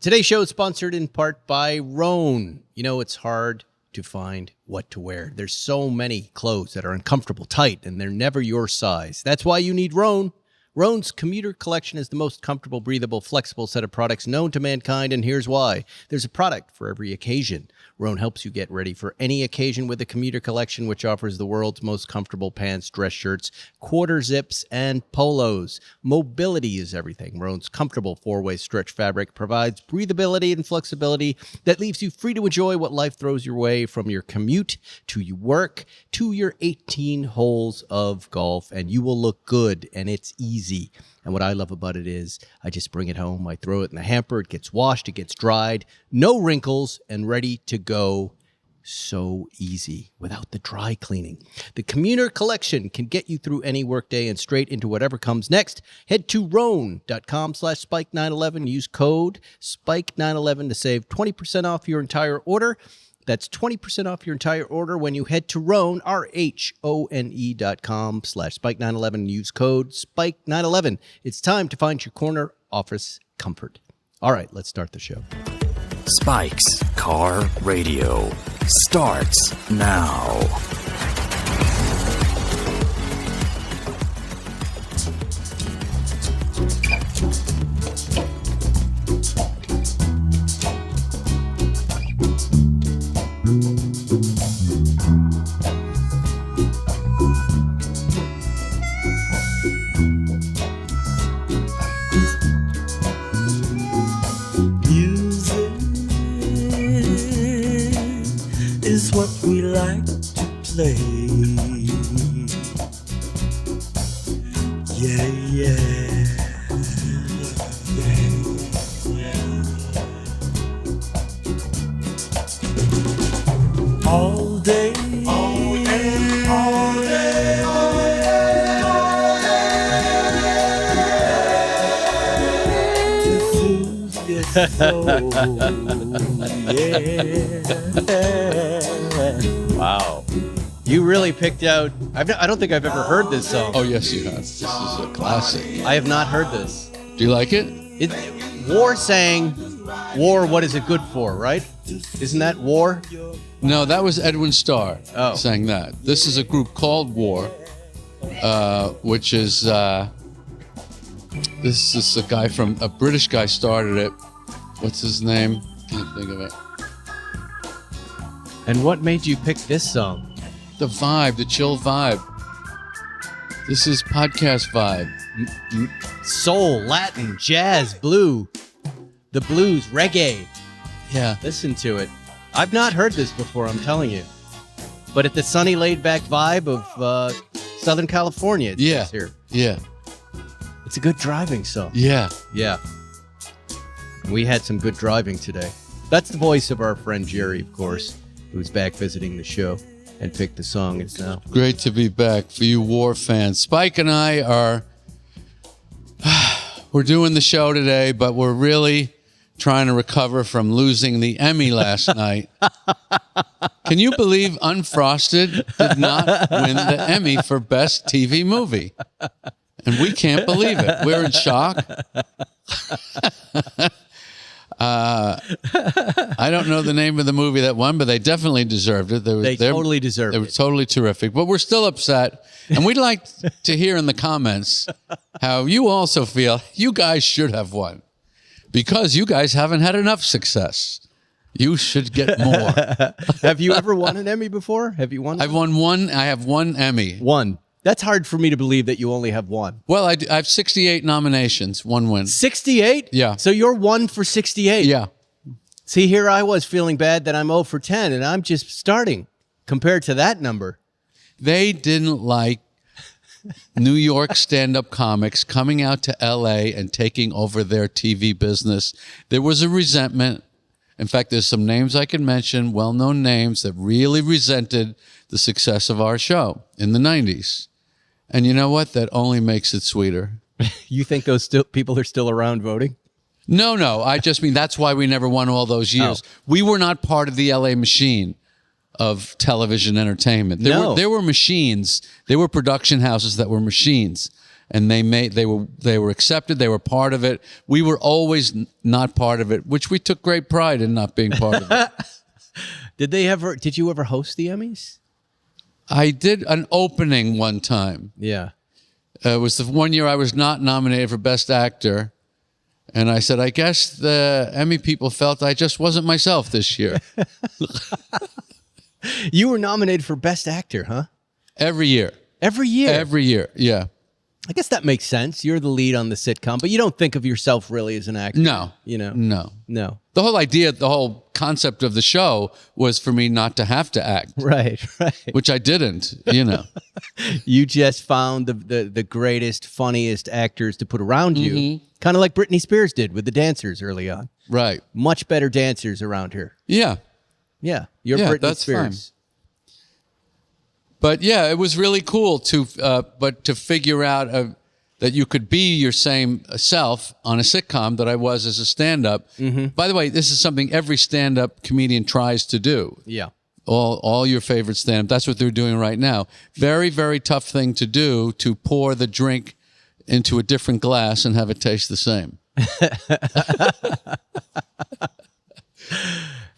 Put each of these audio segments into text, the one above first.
Today's show is sponsored in part by Rhone. You know, it's hard to find what to wear. There's so many clothes that are uncomfortable, tight, and they're never your size. That's why you need Rhone. Rhone's commuter collection is the most comfortable, breathable, flexible set of products known to mankind, and here's why. There's a product for every occasion. Rhone helps you get ready for any occasion with the commuter collection, which offers the world's most comfortable pants, dress shirts, quarter zips, and polos. Mobility is everything. Rhone's comfortable four-way stretch fabric provides breathability and flexibility that leaves you free to enjoy what life throws your way, from your commute to your work to your 18 holes of golf, and you will look good, and it's easy. And what I love about it is I just bring it home, I throw it in the hamper, it gets washed, it gets dried, no wrinkles, and ready to go. So easy without the dry cleaning. The commuter collection can get you through any workday and straight into whatever comes next. Head to Rhone.com/Spike911. Use code Spike911 to save 20% off your entire order. That's 20% off your entire order when you head to Rhone, RHONE.com/Spike911 and use code Spike911. It's time to find your corner office comfort. All right, let's start the show. Spike's Car Radio starts now. What we like to play. Yeah, yeah. All day, all day, all day, all day. To soothe your soul. Yeah. Wow. You really picked out... I don't think I've ever heard this song. Oh, yes, you have. This is a classic. I have not heard this. Do you like it? War sang, War, what is it good for, right? Isn't that War? No, that was Edwin Starr sang that. This is a group called War, which is... this is a guy from... A British guy started it. What's his name? Can't think of it. And what made you pick this song? The vibe, the chill vibe. This is podcast vibe. Soul, Latin, jazz, blue. The blues, reggae. Yeah. Listen to it. I've not heard this before, I'm telling you. But it's the sunny, laid-back vibe of Southern California. It says here. Yeah. It's a good driving song. Yeah. Yeah. We had some good driving today. That's the voice of our friend Jerry, of course, who's back visiting the show and picked the song. It's now great to be back for you War fans. Spike and I are we're doing the show today, but we're really trying to recover from losing the Emmy last night. Can you believe Unfrosted did not win the Emmy for Best TV Movie? And we can't believe it. We're in shock. I don't know the name of the movie that won, but they definitely deserved it. They totally deserved it. They were totally terrific. But we're still upset. And we'd like to hear in the comments how you also feel you guys should have won. Because you guys haven't had enough success. You should get more. Have you ever won an Emmy before? Have you won? I've won one. I have one Emmy. One. That's hard for me to believe that you only have one. Well, I have 68 nominations, one win. 68? Yeah. So you're 1 for 68. Yeah. See, here I was feeling bad that I'm 0 for 10, and I'm just starting compared to that number. They didn't like New York stand-up comics coming out to L.A. and taking over their TV business. There was a resentment. In fact, there's some names I can mention, well-known names that really resented the success of our show in the 90s. And you know what? That only makes it sweeter. You think those people are still around voting? No. I just mean that's why we never won all those years. Oh. We were not part of the LA machine of television entertainment. There were machines. There were production houses that were machines. and they were accepted. They were part of it. We were always not part of it, which we took great pride in not being part of it. Did you ever host the Emmys? I did an opening one time. Yeah. It was the one year I was not nominated for Best Actor. And I said, I guess the Emmy people felt I just wasn't myself this year. You were nominated for Best Actor, huh? Every year. Every year? Every year, yeah. I guess that makes sense. You're the lead on the sitcom, but you don't think of yourself really as an actor. No. You know? No. The whole idea, the whole concept of the show was for me not to have to act. Right. Which I didn't, you know. You just found the greatest, funniest actors to put around you, kind of like Britney Spears did with the dancers early on. Right. Much better dancers around here. Yeah. Yeah. You're Yeah, Britney that's Spears. fine. But yeah, it was really cool to figure out that you could be your same self on a sitcom that I was as a stand-up. By the way, this is something every stand-up comedian tries to do. Yeah. All your favorite stand-up. That's what they're doing right now. Very, very tough thing to do, to pour the drink into a different glass and have it taste the same.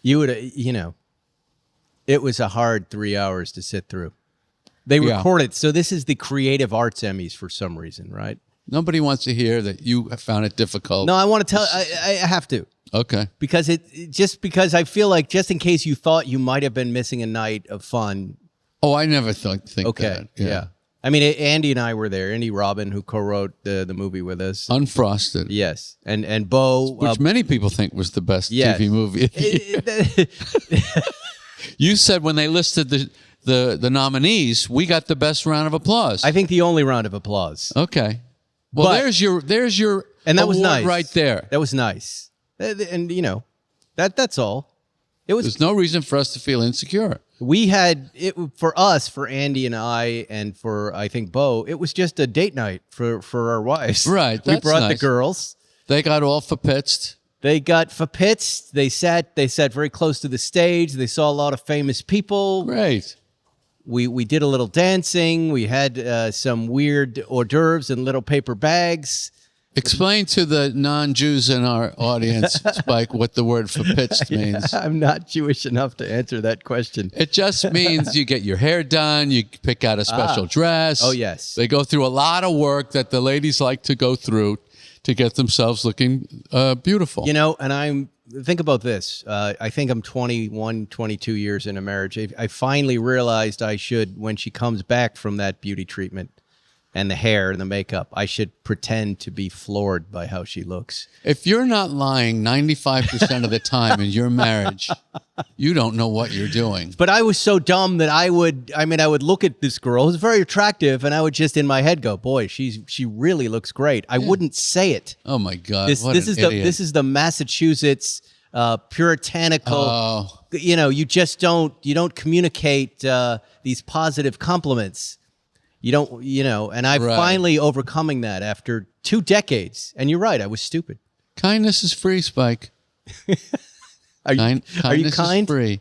You would, it was a hard 3 hours to sit through. They recorded. So this is the Creative Arts Emmys for some reason, right? Nobody wants to hear that you found it difficult. No, I want to tell. I have to. Okay. Because because I feel like just in case you thought you might have been missing a night of fun. Oh, I never think Okay. that. Yeah. I mean, Andy and I were there. Andy Robin, who co-wrote the movie with us. Unfrosted. Yes. And Bo. Which many people think was the best TV movie of the year. You said when they listed the nominees, we got the best round of applause. I think the only round of applause. Okay. Well, But- there's your And that was award nice. right there. That was nice. And that's all. It was. There's no reason for us to feel insecure. We had it for us, for Andy and I, and for I think Bo. It was just a date night for our wives. Right, We that's brought the nice. girls. They got all forpitzed. They got forpitzed. They sat very close to the stage. They saw a lot of famous people. Great. We did a little dancing. We had some weird hors d'oeuvres in little paper bags. Explain to the non-Jews in our audience, Spike, what the word forpitzed means. I'm not Jewish enough to answer that question. It just means you get your hair done, you pick out a special dress. Oh, yes. They go through a lot of work that the ladies like to go through to get themselves looking beautiful. And think about this. I think I'm 21, 22 years in a marriage. I finally realized I should, when she comes back from that beauty treatment and the hair and the makeup, I should pretend to be floored by how she looks. If you're not lying 95% of the time in your marriage, you don't know what you're doing. But I was so dumb that I would look at this girl who's very attractive, and I would just in my head go, "Boy, she really looks great." I wouldn't say it. Oh my God! This is the Massachusetts puritanical. Oh. You just don't communicate these positive compliments. You don't, and I'm Right. finally overcoming that after 2 decades. And you're right, I was stupid. Kindness is free, Spike. Are you Kindness kind? is free.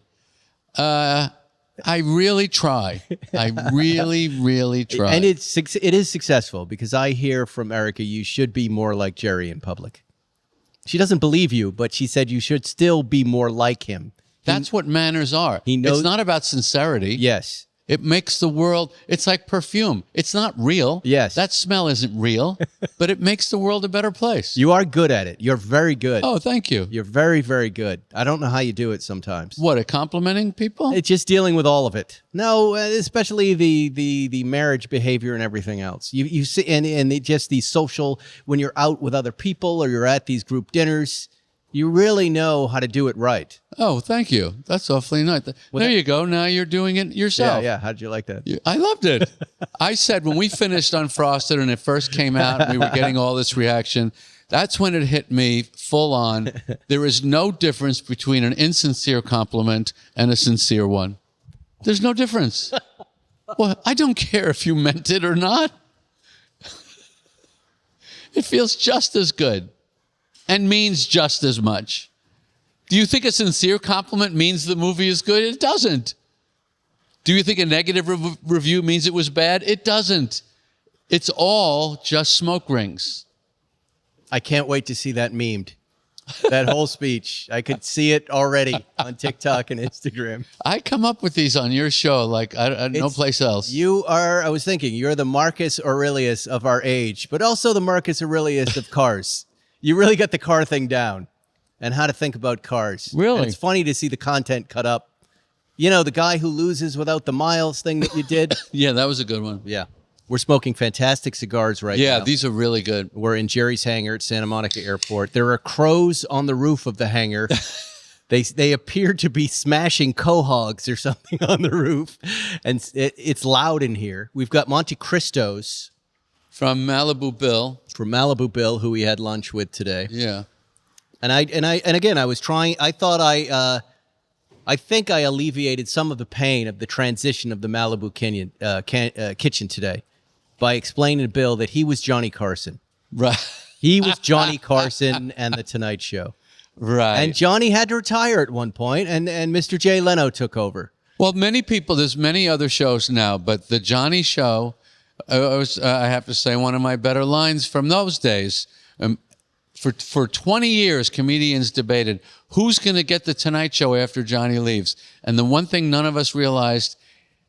I really try. I really, really try. And it is successful because I hear from Erica, you should be more like Jerry in public. She doesn't believe you, but she said you should still be more like him. That's what manners are. He knows- It's not about sincerity. Yes. It makes the world, it's like perfume. It's not real. Yes. That smell isn't real, but it makes the world a better place. You are good at it. You're very good. Oh, thank you. You're very, very good. I don't know how you do it sometimes. What, at complimenting people? It's just dealing with all of it. No, especially the marriage behavior and everything else. You see, and just the social, when you're out with other people or you're at these group dinners, you really know how to do it right. Oh, thank you. That's awfully nice. There you go. Now you're doing it yourself. Yeah. How did you like that? I loved it. I said when we finished Unfrosted and it first came out and we were getting all this reaction, that's when it hit me full on. There is no difference between an insincere compliment and a sincere one. There's no difference. Well, I don't care if you meant it or not. It feels just as good and means just as much. Do you think a sincere compliment means the movie is good? It doesn't. Do you think a negative review means it was bad? It doesn't. It's all just smoke rings. I can't wait to see that memed. That whole speech. I could see it already on TikTok and Instagram. I come up with these on your show like no place else. I was thinking, you're the Marcus Aurelius of our age, but also the Marcus Aurelius of cars. You really got the car thing down and how to think about cars. Really? And it's funny to see the content cut up. You know, the guy who loses without the miles thing that you did? Yeah, that was a good one. Yeah. We're smoking fantastic cigars right now. Yeah, these are really good. We're in Jerry's hangar at Santa Monica Airport. There are crows on the roof of the hangar. They appear to be smashing quahogs or something on the roof, and it's loud in here. We've got Monte Cristos From Malibu Bill, who we had lunch with today. Yeah. And again, I was trying. I thought I think I alleviated some of the pain of the transition of the Malibu kitchen today by explaining to Bill that he was Johnny Carson. Right. He was Johnny Carson and The Tonight Show. Right. And Johnny had to retire at one point, and Mr. Jay Leno took over. Well, many people, there's many other shows now, but the Johnny Show, I have to say, one of my better lines from those days. For 20 years, comedians debated who's going to get the Tonight Show after Johnny leaves. And the one thing none of us realized,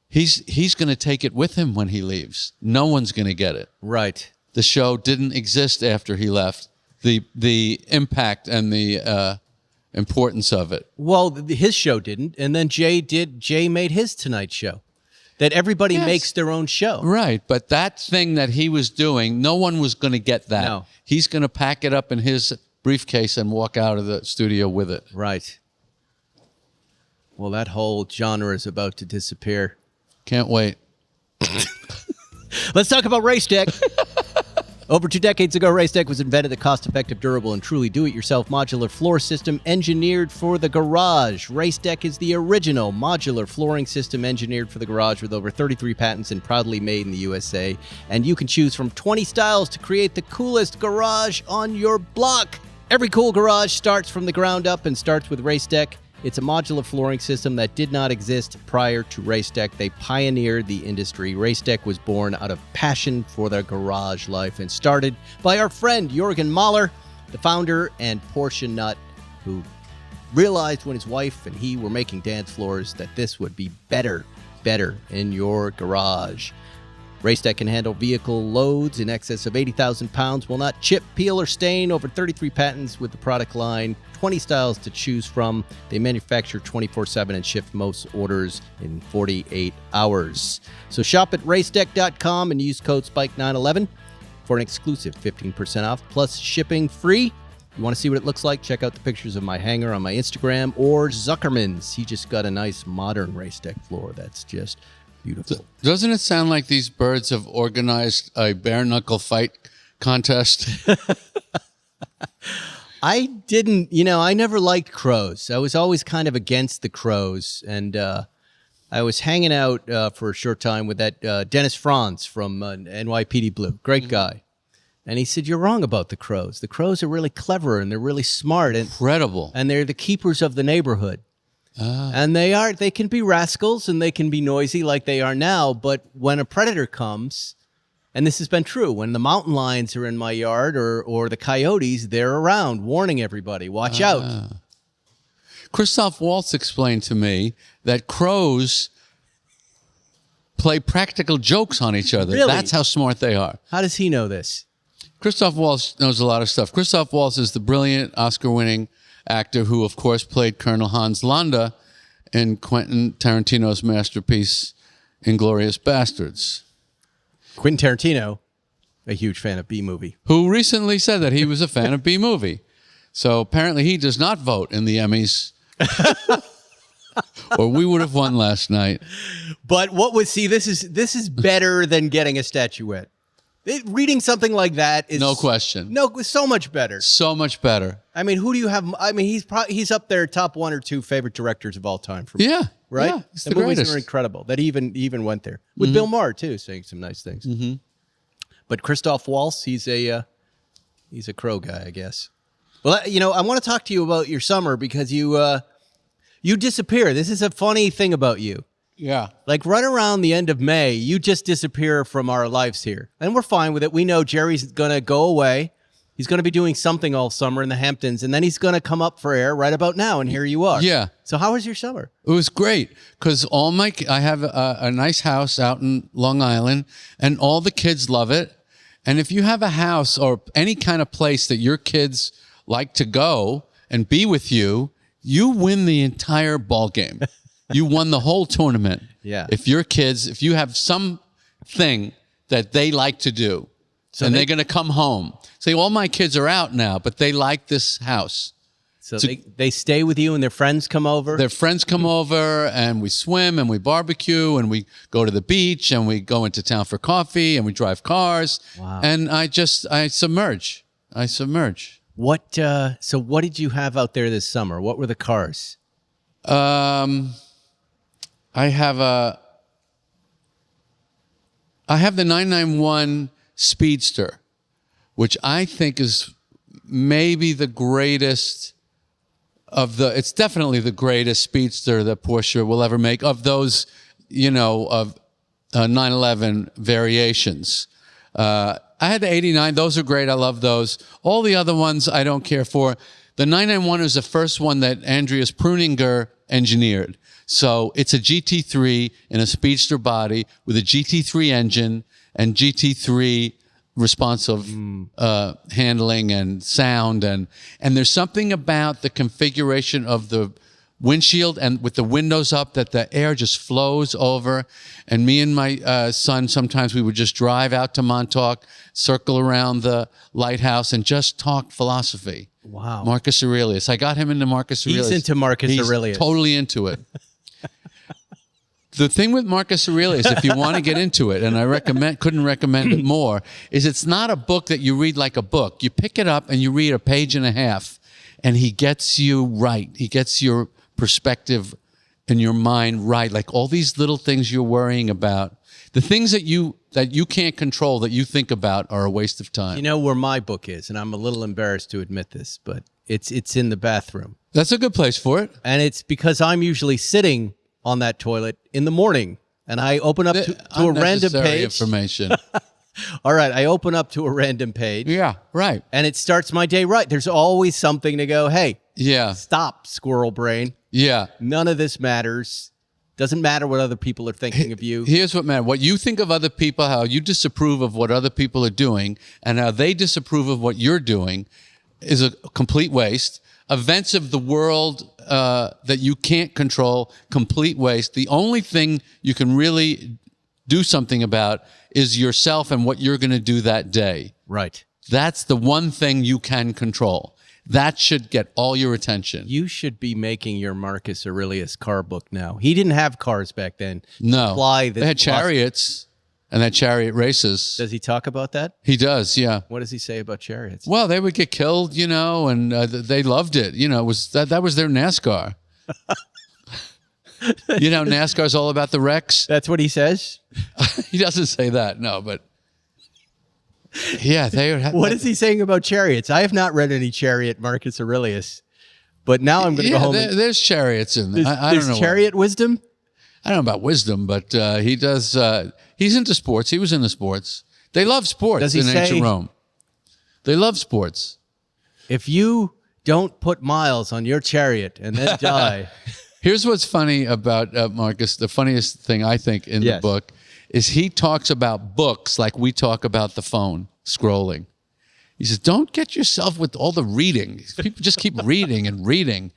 he's going to take it with him when he leaves. No one's going to get it. Right. The show didn't exist after he left. The impact and the importance of it. Well, his show didn't, and then Jay made his Tonight Show. That everybody makes their own show. Right, but that thing that he was doing, no one was going to get that. No. He's going to pack it up in his briefcase and walk out of the studio with it. Right. Well, that whole genre is about to disappear. Can't wait. Let's talk about RaceDeck. Over 2 decades ago, RaceDeck was invented, a cost-effective, durable, and truly do-it-yourself modular floor system engineered for the garage. RaceDeck is the original modular flooring system engineered for the garage with over 33 patents and proudly made in the USA. And you can choose from 20 styles to create the coolest garage on your block. Every cool garage starts from the ground up and starts with RaceDeck. It's a modular flooring system that did not exist prior to RaceDeck. They pioneered the industry. RaceDeck was born out of passion for their garage life and started by our friend Jürgen Mahler, the founder and Porsche nut, who realized when his wife and he were making dance floors that this would be better in your garage. RaceDeck can handle vehicle loads in excess of 80,000 pounds, will not chip, peel, or stain. Over 33 patents with the product line, 20 styles to choose from. They manufacture 24/7 and ship most orders in 48 hours. So shop at racedeck.com and use code SPIKE911 for an exclusive 15% off, plus shipping free. You want to see what it looks like? Check out the pictures of my hangar on my Instagram or Zuckerman's. He just got a nice modern RaceDeck floor that's just beautiful. Doesn't it sound like these birds have organized a bare-knuckle fight contest? I didn't, I never liked crows. I was always kind of against the crows. And I was hanging out for a short time with that Dennis Franz from NYPD Blue. Great guy. And he said, you're wrong about the crows. The crows are really clever and they're really smart. Incredible. And they're the keepers of the neighborhood. And they can be rascals and they can be noisy like they are now. But when a predator comes, and this has been true, when the mountain lions are in my yard or the coyotes, they're around warning everybody, watch out. Christoph Waltz explained to me that crows play practical jokes on each other. Really? That's how smart they are. How does he know this? Christoph Waltz knows a lot of stuff. Christoph Waltz is the brilliant Oscar-winning actor who, of course, played Colonel Hans Landa in Quentin Tarantino's masterpiece, Inglourious Bastards. Quentin Tarantino, a huge fan of B-movie. Who recently said that he was a fan of B-movie. So apparently he does not vote in the Emmys. Or we would have won last night. But this is better than getting a statuette. Reading something like that is no question. No, so much better. So much better. I mean, who do you have? I mean, he's up there, top 1 or 2 favorite directors of all time for me. Yeah, right. Yeah, he's the the movies greatest. are incredible. That even went there with Bill Maher too, saying some nice things. Mm-hmm. But Christoph Waltz, he's a crow guy, I guess. Well, I want to talk to you about your summer because you disappear. This is a funny thing about you. Yeah. Like right around the end of May, you just disappear from our lives here. And we're fine with it. We know Jerry's going to go away. He's going to be doing something all summer in the Hamptons, and then he's going to come up for air right about now, and here you are. Yeah. So how was your summer? It was great because I have a nice house out in Long Island, and all the kids love it. And if you have a house or any kind of place that your kids like to go and be with you, you win the entire ball game. You won the whole tournament. Yeah. If you have something that they like to do, and they're going to come home. Say, all my kids are out now, but they like this house. So they stay with you and their friends come over? Their friends come over and we swim and we barbecue and we go to the beach and we go into town for coffee and we drive cars. Wow. And I submerge. So what did you have out there this summer? What were the cars? I have the 991 Speedster, which I think is maybe the greatest it's definitely the greatest Speedster that Porsche will ever make of those, of 911 variations. I had the 89. Those are great. I love those. All the other ones I don't care for. The 991 is the first one that Andreas Pruninger engineered. So it's a GT3 in a Speedster body with a GT3 engine and GT3 responsive handling and sound. And there's something about the configuration of the windshield and with the windows up that the air just flows over. And me and my son, sometimes we would just drive out to Montauk, circle around the lighthouse and just talk philosophy. Wow. Marcus Aurelius. I got him into Marcus Aurelius. He's into Marcus Aurelius. Totally into it. The thing with Marcus Aurelius, if you want to get into it, and I couldn't recommend it more, is it's not a book that you read like a book. You pick it up and you read a page and a half, and he gets you right. He gets your perspective and your mind right. Like all these little things you're worrying about, the things that you can't control that you think about are a waste of time. You know where my book is, and I'm a little embarrassed to admit this, but it's in the bathroom. That's a good place for it. And it's because I'm usually sitting on that toilet in the morning, and I open up to a random page. Information. All right, I open up to a random page. Yeah, right. And it starts my day right. There's always something to go, hey, yeah, stop, squirrel brain. Yeah. None of this matters. Doesn't matter what other people are thinking of you. Here's what matters. What you think of other people, how you disapprove of what other people are doing, and how they disapprove of what you're doing is a complete waste. Events of the world that you can't control, complete waste. The only thing you can really do something about is yourself and what you're going to do that day. Right. That's the one thing you can control. That should get all your attention. You should be making your Marcus Aurelius car book now. He didn't have cars back then. No. They had chariots and had chariot races. Does he talk about that? He does, yeah. What does he say about chariots? Well, they would get killed, and they loved it. It was that was their NASCAR. NASCAR's all about the wrecks. That's what he says? He doesn't say that, no, but yeah, they would have. What is he saying about chariots? I have not read any chariot Marcus Aurelius, but now I'm going to go home. There's chariots in there. I don't know. Chariot wisdom? I don't know about wisdom, but he does. He's into sports. He was into sports. They love sports in ancient Rome. They love sports. If you don't put miles on your chariot and then die. Here's what's funny about Marcus. The funniest thing I think in the book is he talks about books like we talk about the phone scrolling. He says, don't get yourself with all the reading. People just keep reading and reading.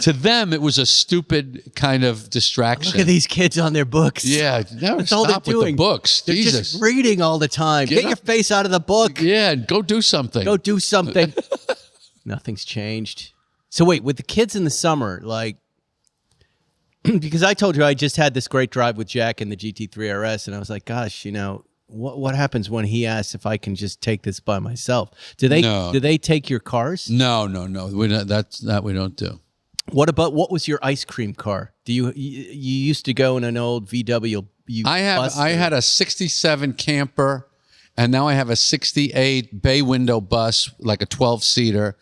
To them, it was a stupid kind of distraction. Look at these kids on their books. Yeah, that's all they're doing. With the books. They're Jesus. just reading all the time. Get your face out of the book. Yeah, go do something. Go do something. Nothing's changed. So wait, with the kids in the summer, like, because I told you I just had this great drive with Jack in the GT3 RS, and I was like, gosh, what happens when he asks if I can just take this by myself? Do they take your cars? No. We don't, that we don't do. What was your ice cream car? You used to go in an old VW? I had a 67 camper, and now I have a 68 bay window bus, like a 12-seater.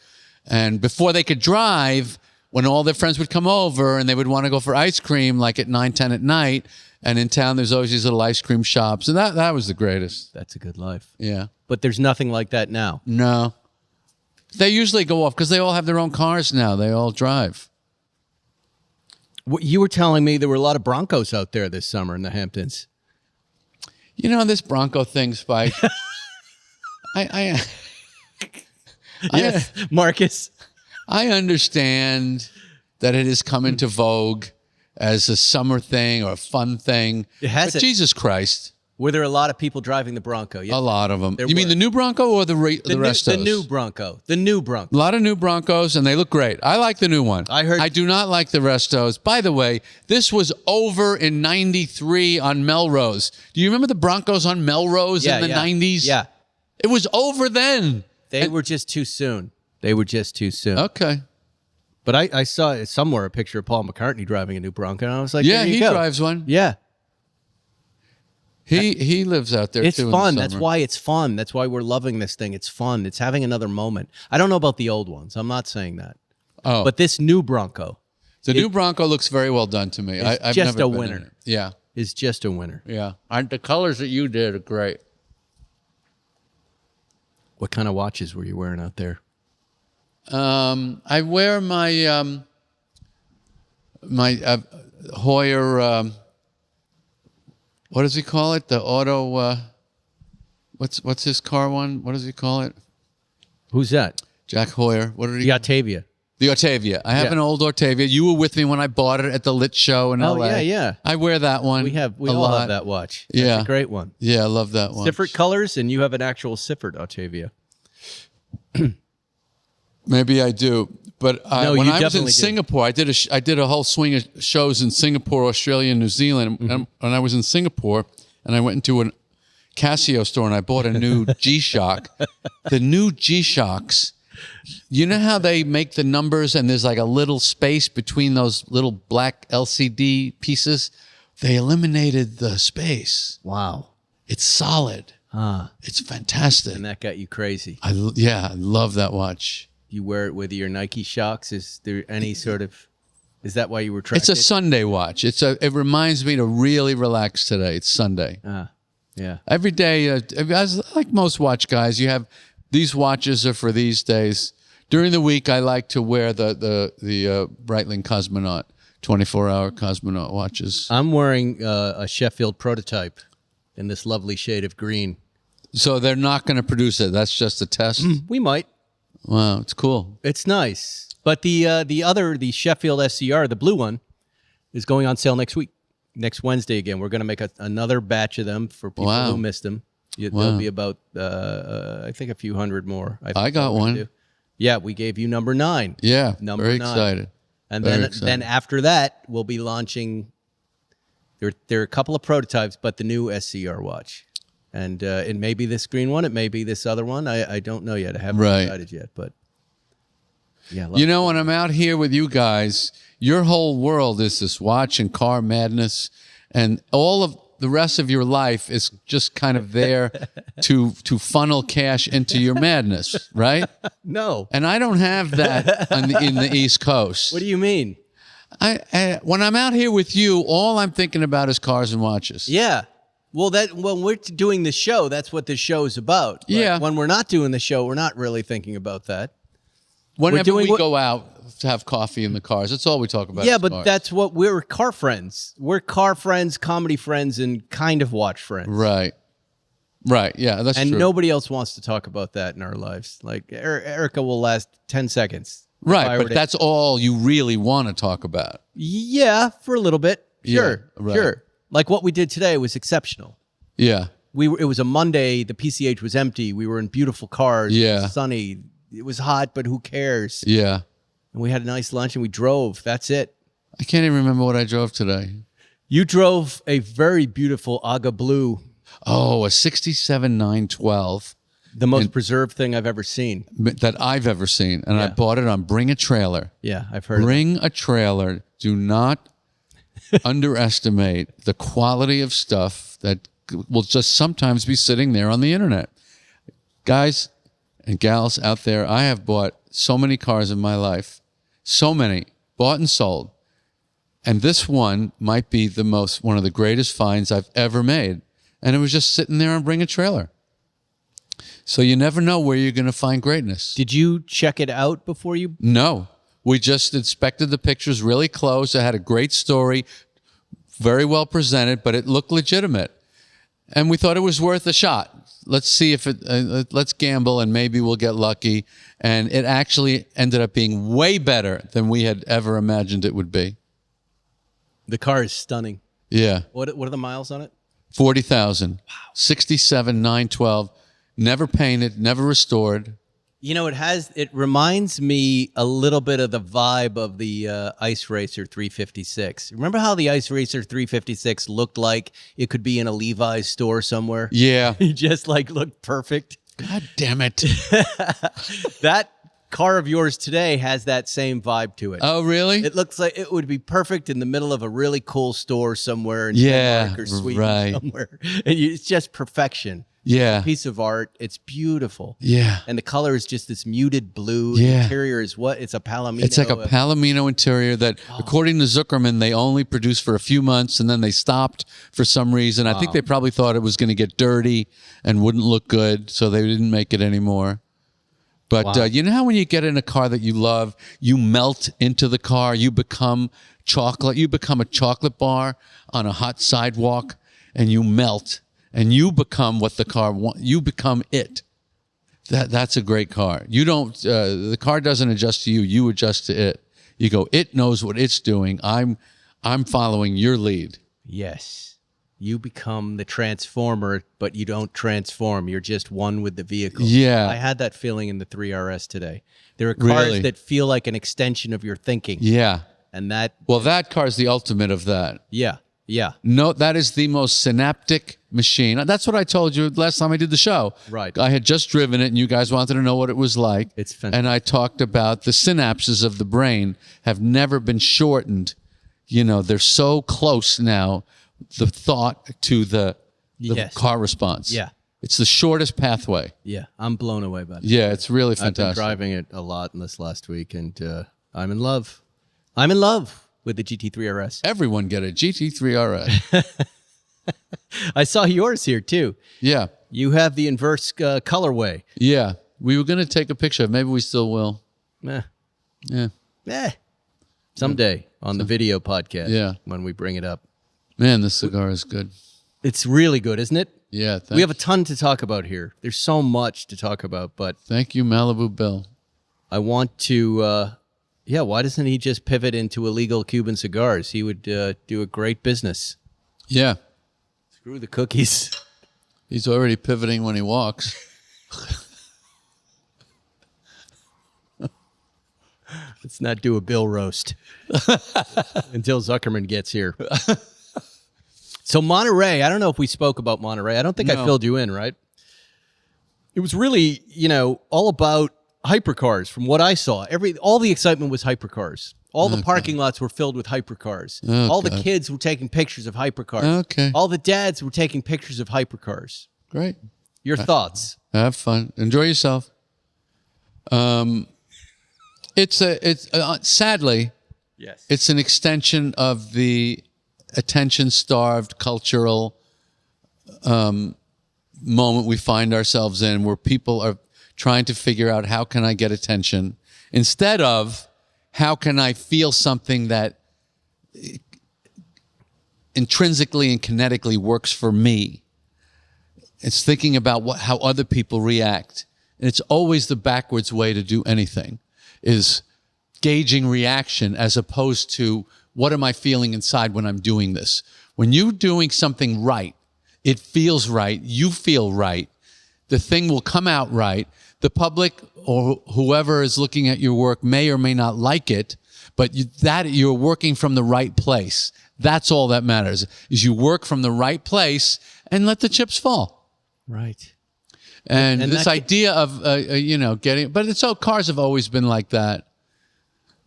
And before they could drive, when all their friends would come over and they would want to go for ice cream like at 9, 10 at night. And in town, there's always these little ice cream shops. And that was the greatest. That's a good life. Yeah. But there's nothing like that now. No. They usually go off because they all have their own cars now. They all drive. You were telling me there were a lot of Broncos out there this summer in the Hamptons. You know, this Bronco thing, Spike. Yes, Marcus. I understand that it has come into vogue as a summer thing or a fun thing. It has. But Jesus Christ. Were there a lot of people driving the Bronco? Yeah. A lot of them. There You mean were. the new Bronco or the rest of The new Bronco. The new Bronco. A lot of new Broncos, and they look great. I like the new one. I do not like the restos. By the way, this was over in 93 on Melrose. Do you remember the Broncos on Melrose in the 90s? Yeah. It was over then. They were just too soon. Okay. But I saw somewhere a picture of Paul McCartney driving a new Bronco, and I was like, Yeah, there you he go. drives one. Yeah. He lives out there It's too. fun. In the That's summer. why it's fun. That's why we're loving this thing. It's fun. It's having another moment. I don't know about the old ones. I'm not saying that. Oh, But this new Bronco the new Bronco looks very well done to me. I've just never a been winner. in it. Yeah, is just a winner. yeah. The colors that you did are great. What kind of watches were you wearing out there? I wear my Hoyer. What does he call it? The auto. What's his car one? What does he call it? Who's that? Jack Hoyer. What did he? The Octavia. The Octavia. I have Yeah. an old Octavia. You were with me when I bought it at the Lit Show in Oh, LA. yeah. I wear that one. We a all lot. have that watch. That's Yeah. a great one. Yeah, I love that one. Different colors, and you have an actual Sifford Octavia. Maybe I do, but No, when you I was in definitely do. Singapore, I did a whole swing of shows in Singapore, Australia, and New Zealand. Mm-hmm. And I was in Singapore, and I went into a Casio store, and I bought a new G-Shock. The new G-Shocks. You know how they make the numbers, and there's like a little space between those little black LCD pieces? They eliminated the space. Wow. It's solid. It's fantastic. And that got you crazy. I love that watch. You wear it with your Nike Shocks. Is there any sort of... Is that why you were trying? It's a Sunday watch. It reminds me to really relax today. It's Sunday. Yeah. Every day, as like most watch guys, you have these watches are for these days. During the week, I like to wear the Breitling Cosmonaut 24-hour Cosmonaut watches. I'm wearing a Sheffield prototype in this lovely shade of green. So they're not going to produce it. That's just a test. We might. Wow, it's cool. It's nice. But the Sheffield SCR, the blue one, is going on sale next week. Next Wednesday again. We're going to make another batch of them for people Wow. who missed them. There'll be about, I think, a few hundred more. I got one. Yeah, we gave you number 9. Yeah, Number very 9. excited. And Very then excited. after that, we'll be launching. There are a couple of prototypes, but the new SCR watch, and it may be this green one, it may be this other one. I don't know yet. I haven't Right. decided yet, but yeah. You know, when I'm out here with you guys, your whole world is this watch and car madness, and all of the rest of your life is just kind of there to funnel cash into your madness, right? No. And I don't have that in the East Coast. What do you mean? When I'm out here with you, all I'm thinking about is cars and watches. Yeah. Well, when we're doing the show, that's what the show is about. But Yeah. When we're not doing the show, we're not really thinking about that. Whenever doing we what- go out to have coffee in the cars, that's all we talk about. Yeah, is but cars. that's what we're car friends. We're car friends, comedy friends, and kind of watch friends. right. Yeah, that's And true. nobody else wants to talk about that in our lives. Like Erica will last 10 seconds. If I Right, were but to- that's all you really want to talk about. Yeah, for a little bit. Sure, Yeah, right. sure. Like what we did today was exceptional. Yeah. It was a Monday. The PCH was empty. We were in beautiful cars. Yeah. It was sunny. It was hot, but who cares? Yeah. And we had a nice lunch and we drove. That's it. I can't even remember what I drove today. You drove a very beautiful Aga Blue, Oh, a 67 912 the most preserved thing I've ever seen. that I've ever seen. And I Yeah. bought it on Bring a Trailer. Yeah, I've heard of it. Bring a Trailer. Do not underestimate the quality of stuff that will just sometimes be sitting there on the internet. Guys and gals out there, I have bought so many cars in my life. So many. bought and sold. And this one might be one of the greatest finds I've ever made. And it was just sitting there on Bring a Trailer. So you never know where you're going to find greatness. Did you check it out before you? No. We just inspected the pictures really close. It had a great story, very well presented, but it looked legitimate. And we thought it was worth a shot. Let's see if let's gamble and maybe we'll get lucky. And it actually ended up being way better than we had ever imagined it would be. The car is stunning. Yeah. What are the miles on it? 40,000. Wow. 67,912. Never painted, never restored. You know, it reminds me a little bit of the vibe of the Ice Racer 356. Remember how the Ice Racer 356 looked like it could be in a Levi's store somewhere? Yeah. It just like looked perfect. God damn it. That car of yours today has that same vibe to it. Oh, really? It looks like it would be perfect in the middle of a really cool store somewhere in Yeah, Denmark or Sweden right. somewhere. And it's just perfection. Yeah. It's a piece of art. It's beautiful. Yeah. And the color is just this muted blue. Yeah. The interior is what? It's a Palomino. It's like a Palomino interior that, according to Zuckerman, they only produced for a few months and then they stopped for some reason. I think they probably thought it was going to get dirty and wouldn't look good, so they didn't make it anymore. But you know how when you get in a car that you love, you melt into the car, you become chocolate, you become a chocolate bar on a hot sidewalk, and you melt. And you become what the car wants. You become it. That's a great car. You don't. The car doesn't adjust to you. You adjust to it. You go. It knows what it's doing. I'm following your lead. Yes. You become the transformer, but you don't transform. You're just one with the vehicle. Yeah. I had that feeling in the 3 RS today. There are cars Really? that feel like an extension of your thinking. Yeah. And that. Well, that car's the ultimate of that. Yeah. Yeah. No, that is the most synaptic machine. That's what I told you last time I did the show. Right. I had just driven it, and you guys wanted to know what it was like. It's fantastic. And I talked about the synapses of the brain have never been shortened. You know, they're so close now, the thought to the Yes. car response. Yeah. It's the shortest pathway. Yeah. I'm blown away by that. Yeah, it's really I've been fantastic. driving it a lot in this last week, and I'm in love. I'm in love with the GT3 RS. Everyone get a GT3 RS. I saw yours here, too. Yeah. You have the inverse colorway. Yeah. We were going to take a picture. Maybe we still will. Eh. Yeah. Someday on the video podcast. Yeah. When we bring it up. Man, this cigar is good. It's really good, isn't it? Yeah. We have a ton to talk about here. There's so much to talk about, but Thank you, Malibu Bill. I want to, why doesn't he just pivot into illegal Cuban cigars? He would do a great business. Yeah. Screw the cookies. He's already pivoting when he walks. Let's not do a Bill roast until Zuckerman gets here. So Monterey, I don't know if we spoke about Monterey. I don't think I No. filled you in, right? It was really, all about hypercars from what I saw. All the excitement was hypercars. All the parking lots were filled with hypercars. Oh, All the God. kids were taking pictures of hypercars. Okay. All the dads were taking pictures of hypercars. Great. Your thoughts? Have fun. Enjoy yourself. Sadly, Yes. it's an extension of the attention-starved cultural moment we find ourselves in, where people are trying to figure out how can I get attention instead of how can I feel something that intrinsically and kinetically works for me. It's thinking about how other people react. And it's always the backwards way to do anything, is gauging reaction as opposed to what am I feeling inside when I'm doing this. When you're doing something right, it feels right, you feel right, the thing will come out right. The public or whoever is looking at your work may or may not like it, but you're working from the right place. That's all that matters, is you work from the right place and let the chips fall. Right. And And this that- idea of, getting, but cars have always been like that.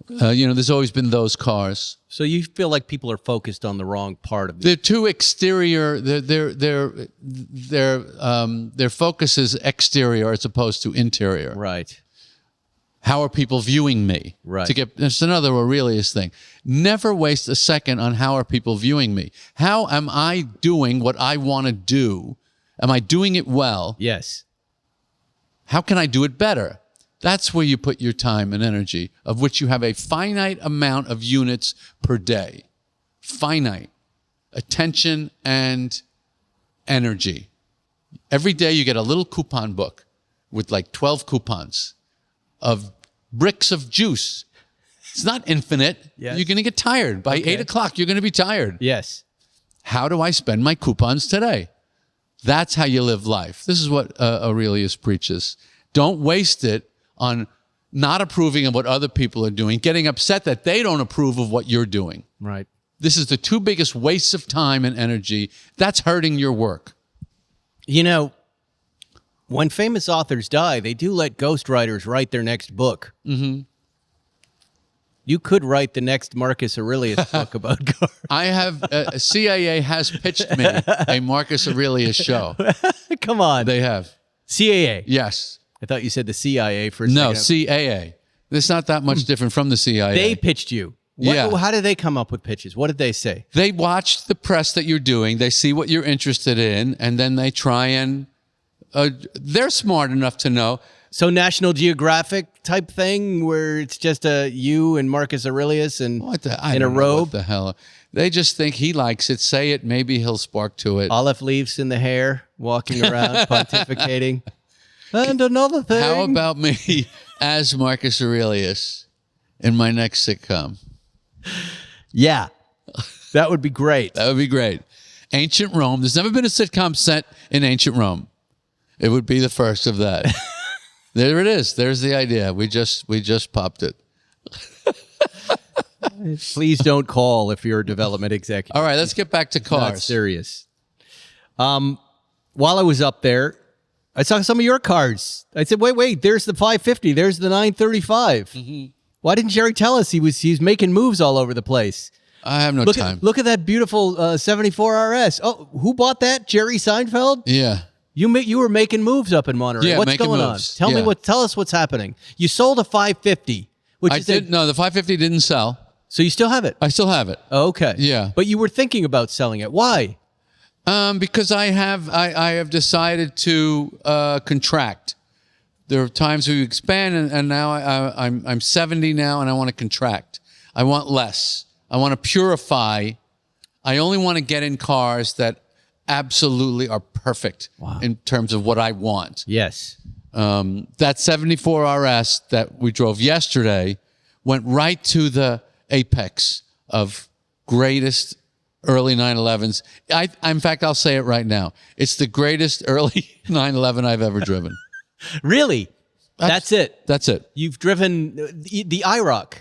There's always been those cars. So you feel like people are focused on the wrong part of They're too exterior. Their focus is exterior as opposed to interior. Right. how are people viewing me? Right. It's another Aurelius thing. Never waste a second on how are people viewing me. How am I doing what I want to do? Am I doing it well? Yes. How can I do it better? That's where you put your time and energy, of which you have a finite amount of units per day. Finite. Attention and energy. Every day you get a little coupon book with like 12 coupons of bricks of juice. It's not infinite. Yes. You're going to get tired. By 8 o'clock, you're going to be tired. Yes. How do I spend my coupons today? That's how you live life. This is what Aurelius preaches. Don't waste it on not approving of what other people are doing, getting upset that they don't approve of what you're doing. Right. This is the two biggest wastes of time and energy. That's hurting your work. You know, when famous authors die, they do let ghostwriters write their next book. Mm-hmm. You could write the next Marcus Aurelius book about cars. I have, CIA has pitched me a Marcus Aurelius show. Come on. They have. CAA. Yes. I thought you said the CIA for a No, second. CAA. It's not that much different from the CIA. They pitched you. Yeah. How did they come up with pitches? What did they say? They watch the press that you're doing. They see what you're interested in, and then they try and they're smart enough to know. So National Geographic type thing where it's just you and Marcus Aurelius and I in a don't know robe? What the hell? They just think he likes it. Say it. Maybe he'll spark to it. Olive leaves in the hair, walking around, pontificating. And another thing. How about me as Marcus Aurelius in my next sitcom? Yeah, that would be great. That would be great. Ancient Rome. There's never been a sitcom set in ancient Rome. It would be the first of that. There it is. There's the idea. We just popped it. Please don't call if you're a development executive. All right, let's get back to Not cars. serious. While I was up there, I saw some of your cars. I said, wait, there's the 550. There's the 935. Mm-hmm. Why didn't Jerry tell us he's making moves all over the place? I have no time. Look at that beautiful 74 RS. Oh, who bought that? Jerry Seinfeld? Yeah. You were making moves up in Monterey. Yeah, What's making going moves. on? Yeah. Tell us what's happening. You sold a 550, which I is did. No, the 550 didn't sell. so you still have it. I still have it. Oh, okay. Yeah. But you were thinking about selling it. Why? Because I have decided to contract. There are times we expand, and now I'm 70 now, and I want to contract. I want less. I want to purify. I only want to get in cars that absolutely are perfect in terms of what I want. Yes. That 74 RS that we drove yesterday went right to the apex of greatest early 911s. In fact, I'll say it right now. It's the greatest early 911 I've ever driven. Really? That's it. That's it. You've driven the IROC.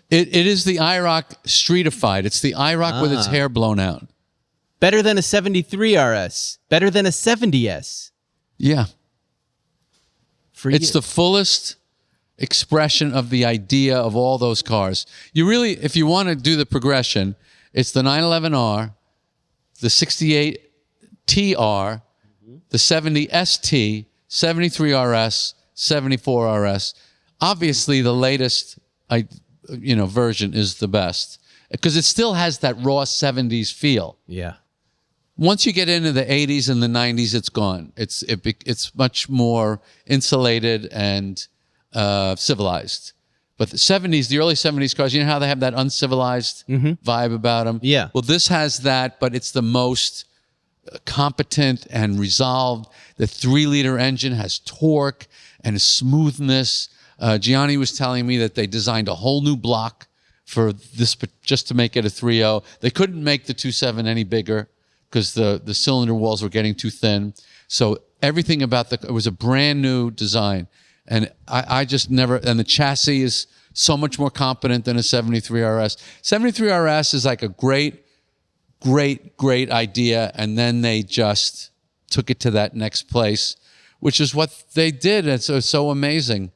It is the IROC streetified. It's the IROC with its hair blown out. Better than a 73 RS. Better than a 70S. Yeah. It's the fullest expression of the idea of all those cars. You really, if you want to do the progression, it's the 911R, the 68 TR, the 70 ST, 73 RS, 74 RS. Obviously, the latest version is the best because it still has that raw 70s feel. Yeah. Once you get into the 80s and the 90s, it's gone. It's much more insulated and civilized. But the 70s, the early 70s cars, you know how they have that uncivilized vibe about them? Yeah. Well, this has that, but it's the most competent and resolved. The 3-liter engine has torque and smoothness. Gianni was telling me that they designed a whole new block for this just to make it a 3.0. They couldn't make the 2.7 any bigger because the cylinder walls were getting too thin. So everything about it was a brand new design. And I just never, and the chassis is so much more competent than a 73 RS. 73 RS is like a great idea. And then they just took it to that next place, which is what they did. And so it's so amazing.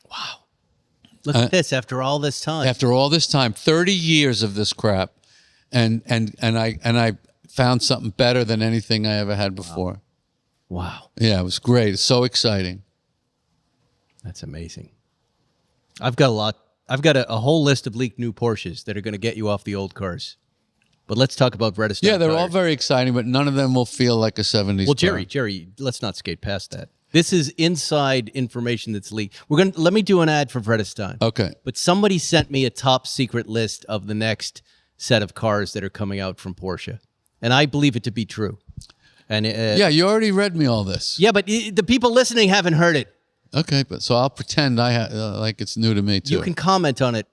Wow. Look at this after all this time. After all this time, 30 years of this crap. And I found something better than anything I ever had before. Wow. Yeah, it was great. It's so exciting. That's amazing. I've got a lot. I've got a whole list of leaked new Porsches that are going to get you off the old cars. But let's talk about Vredestein. Yeah, they're all tires. very exciting, but none of them will feel like a 70s Well, car. Jerry, let's not skate past that. This is inside information that's leaked. Let me do an ad for Vredestein. Okay. But somebody sent me a top secret list of the next set of cars that are coming out from Porsche, and I believe it to be true. And Yeah, you already read me all this. yeah, but the people listening haven't heard it. Okay, but so I'll pretend like it's new to me too. You can comment on it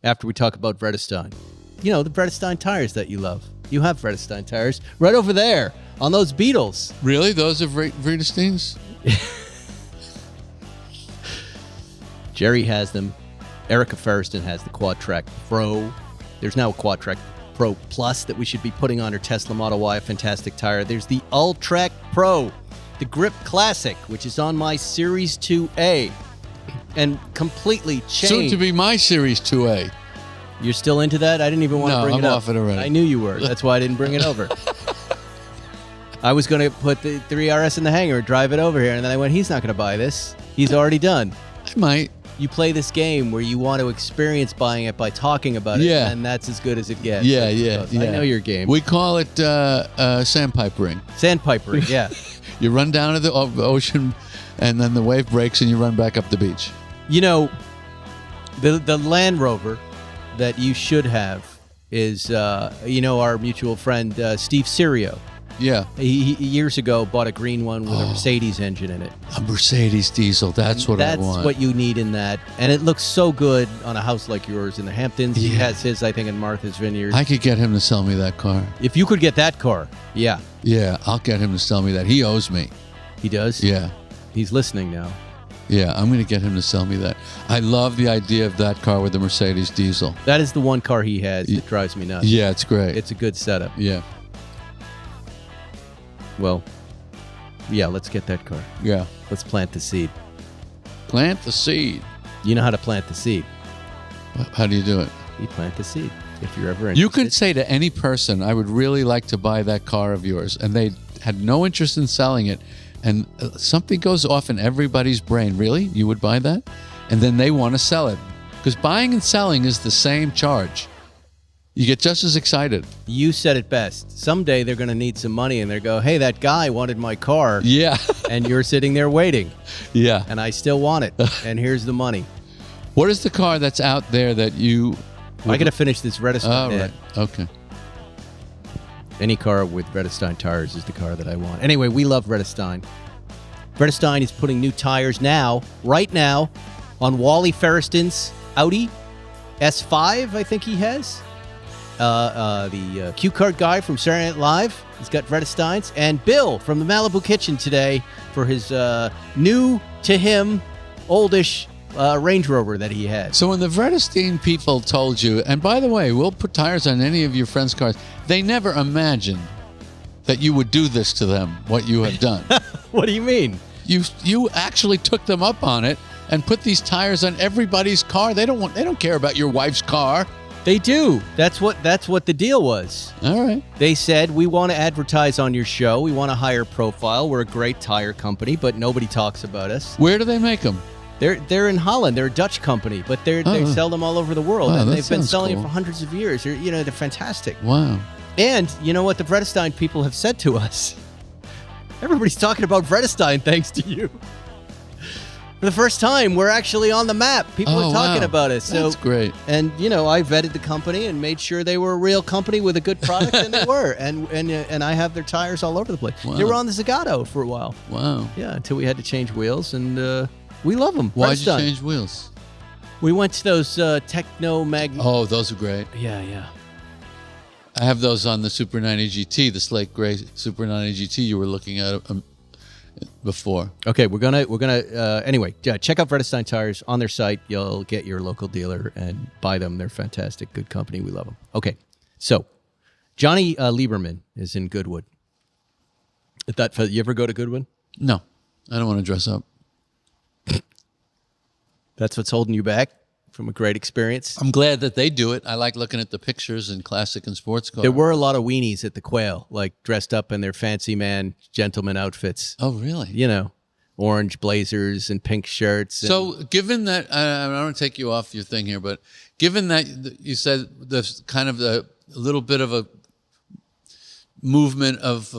after we talk about Vredestein. You know, the Vredestein tires that you love. You have Vredestein tires right over there on those Beetles. Really? Those are Vredestein's? Jerry has them. Erica Ferriston has the Quad-Track Pro. There's now a Quad-Track Pro Plus that we should be putting on her Tesla Model Y, a fantastic tire. There's the All-Track Pro, the Grip Classic, which is on my Series 2A and completely changed. Soon to be my Series 2A. You're still into that? I didn't even want to No, bring I'm it up. off it already. I knew you were. That's why I didn't bring it over. I was going to put the 3RS in the hangar and drive it over here, and then I went, he's not going to buy this. He's already done. I might. You play this game where you want to experience buying it by talking about it, Yeah. and that's as good as it gets. Yeah, I yeah, suppose. yeah. I know your game. We call it sandpipering. Sandpipering, yeah. You run down to the ocean, and then the wave breaks, and you run back up the beach. You know, the Land Rover that you should have is, our mutual friend Steve Sirio. Yeah. He years ago bought a green one with a Mercedes engine in it. A Mercedes diesel. That's what I want. That's what you need in that. And it looks so good on a house like yours in the Hamptons. He Yeah. has his, I think, in Martha's Vineyard. I could get him to sell me that car. If you could get that car, yeah. Yeah, I'll get him to sell me that. He owes me. He does? Yeah. He's listening now. Yeah, I'm going to get him to sell me that. I love the idea of that car with the Mercedes diesel. That is the one car he has that drives me nuts. Yeah, it's great. It's a good setup. Yeah. Well, yeah, let's get that car. Yeah. Let's plant the seed. Plant the seed. You know how to plant the seed. How do you do it? You plant the seed. If you're ever interested. You could say to any person, I would really like to buy that car of yours, and they had no interest in selling it, and something goes off in everybody's brain. Really? You would buy that? And then they want to sell it. Because buying and selling is the same charge. You get just as excited. You said it best. Someday they're going to need some money and they go, hey, that guy wanted my car. Yeah. And you're sitting there waiting. Yeah. And I still want it. And here's the money. What is the car that's out there that you... I got to finish this Vredestein. Oh, right. Okay. Any car with Vredestein tires is the car that I want. Anyway, we love Vredestein. Vredestein is putting new tires now, right now, on Wally Ferriston's Audi S5, I think he has. The cue card guy from Saturday Night Live, he's got Vredesteins. And Bill from the Malibu Kitchen today for his new to him, oldish Range Rover that he had. So when the Vredestein people told you, and by the way, we'll put tires on any of your friends' cars, they never imagined that you would do this to them, what you have done. What do you mean? You actually took them up on it and put these tires on everybody's car. They don't care about your wife's car. They do. That's what the deal was. All right. They said, we want to advertise on your show. We want a higher profile. We're a great tire company, but nobody talks about us. Where do they make them? They're in Holland. They're a Dutch company, but they sell them all over the world. Wow, And that they've been sounds selling cool. it for hundreds of years. They're fantastic. Wow. And you know what the Vredestein people have said to us? Everybody's talking about Vredestein thanks to you. For the first time, we're actually on the map. People are talking about us. So, that's great. And I vetted the company and made sure they were a real company with a good product, and they were. And I have their tires all over the place. Wow. They were on the Zagato for a while. Wow. Yeah, until we had to change wheels, and we love them. Why'd you Vredestein. change wheels? We went to those Techno Mag. Oh, those are great. Yeah. I have those on the Super 90 GT, the slate gray Super 90 GT you were looking at before. Okay, we're gonna anyway. Check out Vredestein tires on their site. You'll get your local dealer and buy them. They're fantastic, good company. We love them. Okay, so Johnny Lieberman is in Goodwood. You ever go to Goodwood? No, I don't want to dress up. That's what's holding you back from a great experience. I'm glad that they do it. I like looking at the pictures in classic and sports cars. There were a lot of weenies at the Quail, like dressed up in their fancy man, gentleman outfits. Oh, really? orange blazers and pink shirts. And So, given that, I don't want to take you off your thing here, but given that you said the kind of a little bit of a movement of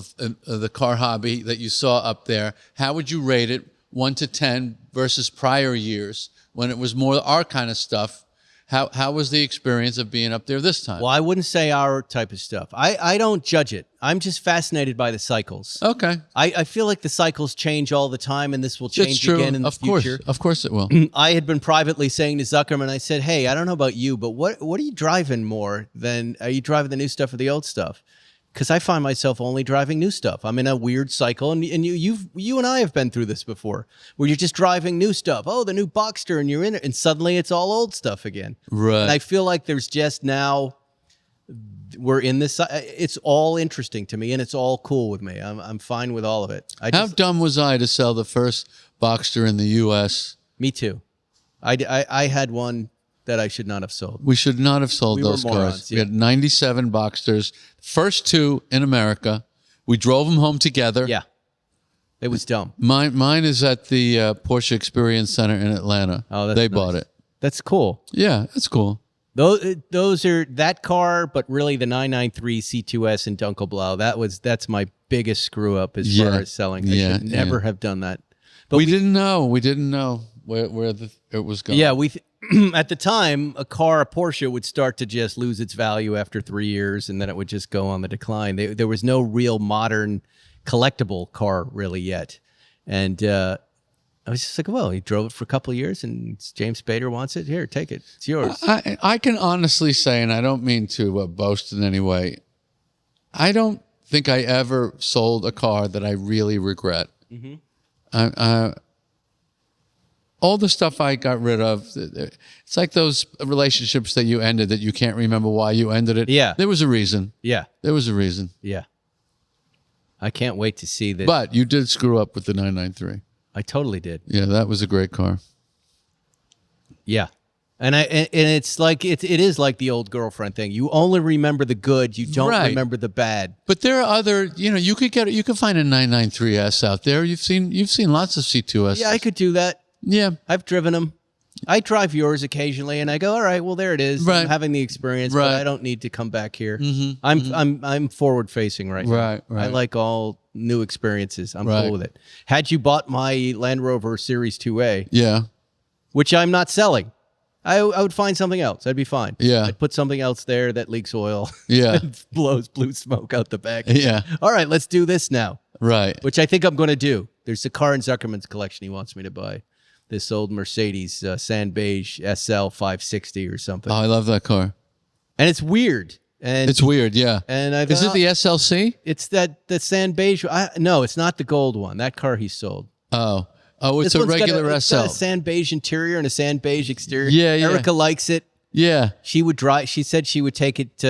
the car hobby that you saw up there, how would you rate it 1 to 10 versus prior years when it was more our kind of stuff? How was the experience of being up there this time? well, I wouldn't say our type of stuff. I don't judge it. I'm just fascinated by the cycles. Okay. I feel like the cycles change all the time, and this will That's change true. again in the future. Of course it will. I had been privately saying to Zuckerman, I said, hey, I don't know about you, but what are you driving more than, are you driving the new stuff or the old stuff? Because I find myself only driving new stuff. I'm in a weird cycle, and you and I have been through this before, where you're just driving new stuff. Oh, the new Boxster, and you're in it, and suddenly it's all old stuff again. Right. And I feel like there's just now, we're in this. It's all interesting to me, and it's all cool with me. I'm fine with all of it. How dumb was I to sell the first Boxster in the U.S.? Me too. I had one that I should not have sold. We should not have sold We were those morons, cars. yeah. We had 97 Boxsters, first 2 in America. We drove them home together. Yeah, it was dumb. Mine is at the Porsche Experience Center in Atlanta. Oh, that's they nice. bought it. That's cool. Yeah, that's cool. Those are that car, but really the 993 C2S in Dunkelblau. That's my biggest screw up as far as selling. I should never have done that. But we didn't know. We didn't know where it was going. Yeah, at the time, a Porsche would start to just lose its value after 3 years, and then it would just go on the decline. There was no real modern collectible car really yet. And I was just like, well, he drove it for a couple of years, and James Spader wants it. Here, take it. It's yours. I can honestly say, and I don't mean to boast in any way, I don't think I ever sold a car that I really regret. Mm-hmm. All the stuff I got rid of, it's like those relationships that you ended that you can't remember why you ended it. Yeah. There was a reason. Yeah. There was a reason. Yeah. I can't wait to see this. But you did screw up with the 993. I totally did. Yeah, that was a great car. Yeah. And it's like it is like the old girlfriend thing. You only remember the good, you don't remember the bad. But there are other, you could find a 993S out there. You've seen lots of C2S. Yeah, I could do that. Yeah. I've driven them. I drive yours occasionally, and I go, all right, well, there it is. Right. I'm having the experience, Right. but I don't need to come back here. Mm-hmm. I'm forward facing right now. Right. I like all new experiences. I'm Right. cool with it. Had you bought my Land Rover Series 2A, Yeah. which I'm not selling, I would find something else. I'd be fine. Yeah. I'd put something else there that leaks oil. Yeah. and blows blue smoke out the back. Yeah. All right, let's do this now, Right. which I think I'm going to do. There's a car in Zuckerman's collection he wants me to buy. This old Mercedes Sand Beige SL 560 or something. Oh, I love that car. And it's weird. And It's weird, yeah. And I Is it the SLC? It's the Sand Beige. No, it's not the gold one. That car he sold. Oh, it's This a one's got regular it's SL. got a Sand Beige interior and a Sand Beige exterior. Yeah. Erica likes it. Yeah. She would drive. She said she would take it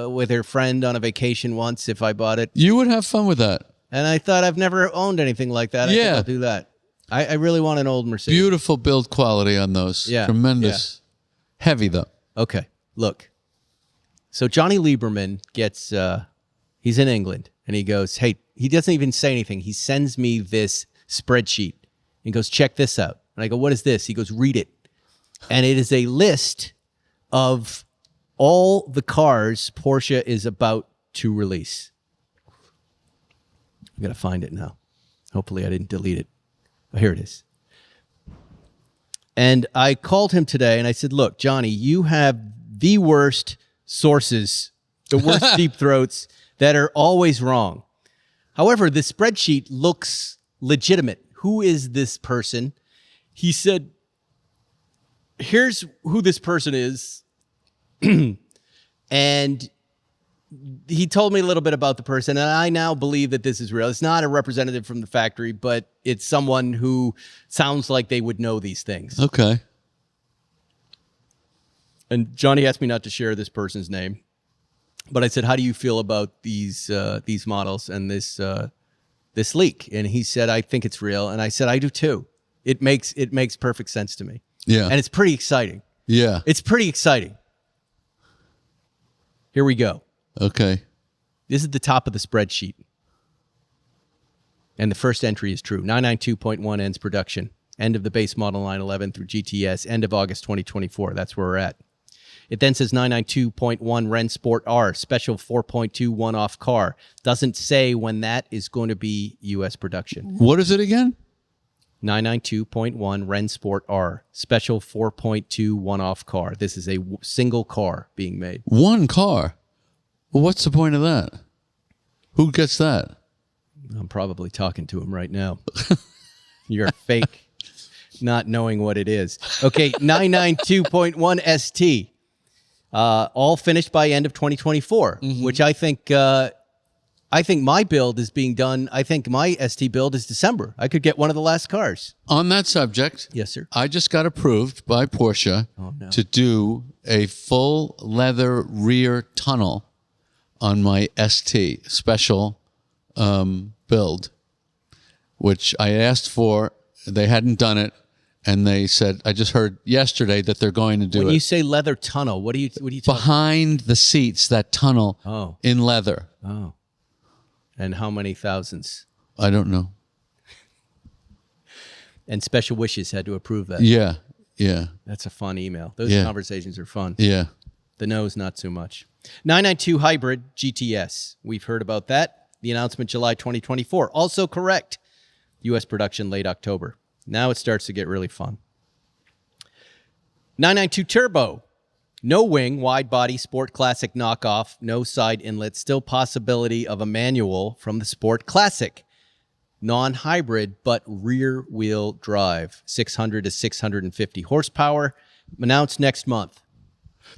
with her friend on a vacation once if I bought it. You would have fun with that. And I thought, I've never owned anything like that. I think Yeah. I'll do that. I really want an old Mercedes. Beautiful build quality on those. Yeah. Tremendous. Heavy, though. Okay, look. So Johnny Lieberman gets, he's in England, and he goes, hey, he doesn't even say anything. He sends me this spreadsheet. He goes, check this out. And I go, what is this? He goes, read it. And it is a list of all the cars Porsche is about to release. I'm going to find it now. Hopefully I didn't delete it. Oh, here it is. And I called him today and I said, look, Johnny, you have the worst sources, the worst deep throats that are always wrong. However, the spreadsheet looks legitimate. Who is this person? He said, here's who this person is. And he told me a little bit about the person, and I now believe that this is real. It's not a representative from the factory, but it's someone who sounds like they would know these things. Okay. And Johnny asked me not to share this person's name, but I said, "How do you feel about these models and this leak?" And he said, "I think it's real." And I said, "I do too. It makes perfect sense to me." Yeah. And it's pretty exciting. Yeah. It's pretty exciting. Here we go. Okay. This is the top of the spreadsheet. And the first entry is true. 992.1 ends production. End of the base model 911 through GTS. End of August 2024. That's where we're at. It then says 992.1 Ren Sport R, special 4.2 one-off car. Doesn't say when that is going to be U.S. production. What is it again? 992.1 Ren Sport R, special 4.2 one-off car. This is a single car being made. One car? Well, what's the point of that? Who gets that? I'm probably talking to him right now. You're fake, not knowing what it is. Okay, 992.1 ST. All finished by end of 2024, which I think my build is being done. I think my ST build is December. I could get one of the last cars. On that subject, Yes, sir. I just got approved by Porsche to do a full leather rear tunnel on my ST special build, which I asked for. They hadn't done it. And they said, I just heard yesterday that they're going to do it. When you say leather tunnel, what are you talking behind the seats, that tunnel in leather. Oh. And how many thousands? I don't know. And Special Wishes had to approve that. Yeah, yeah. That's a fun email. Those conversations are fun. Yeah. The no's not so much. 992 Hybrid GTS. We've heard about that. The announcement July 2024. Also correct. U.S. production late October. Now it starts to get really fun. 992 Turbo. No wing, wide body, Sport Classic knockoff, no side inlet. Still possibility of a manual from the Sport Classic. Non-hybrid, but rear-wheel drive. 600 to 650 horsepower. Announced next month.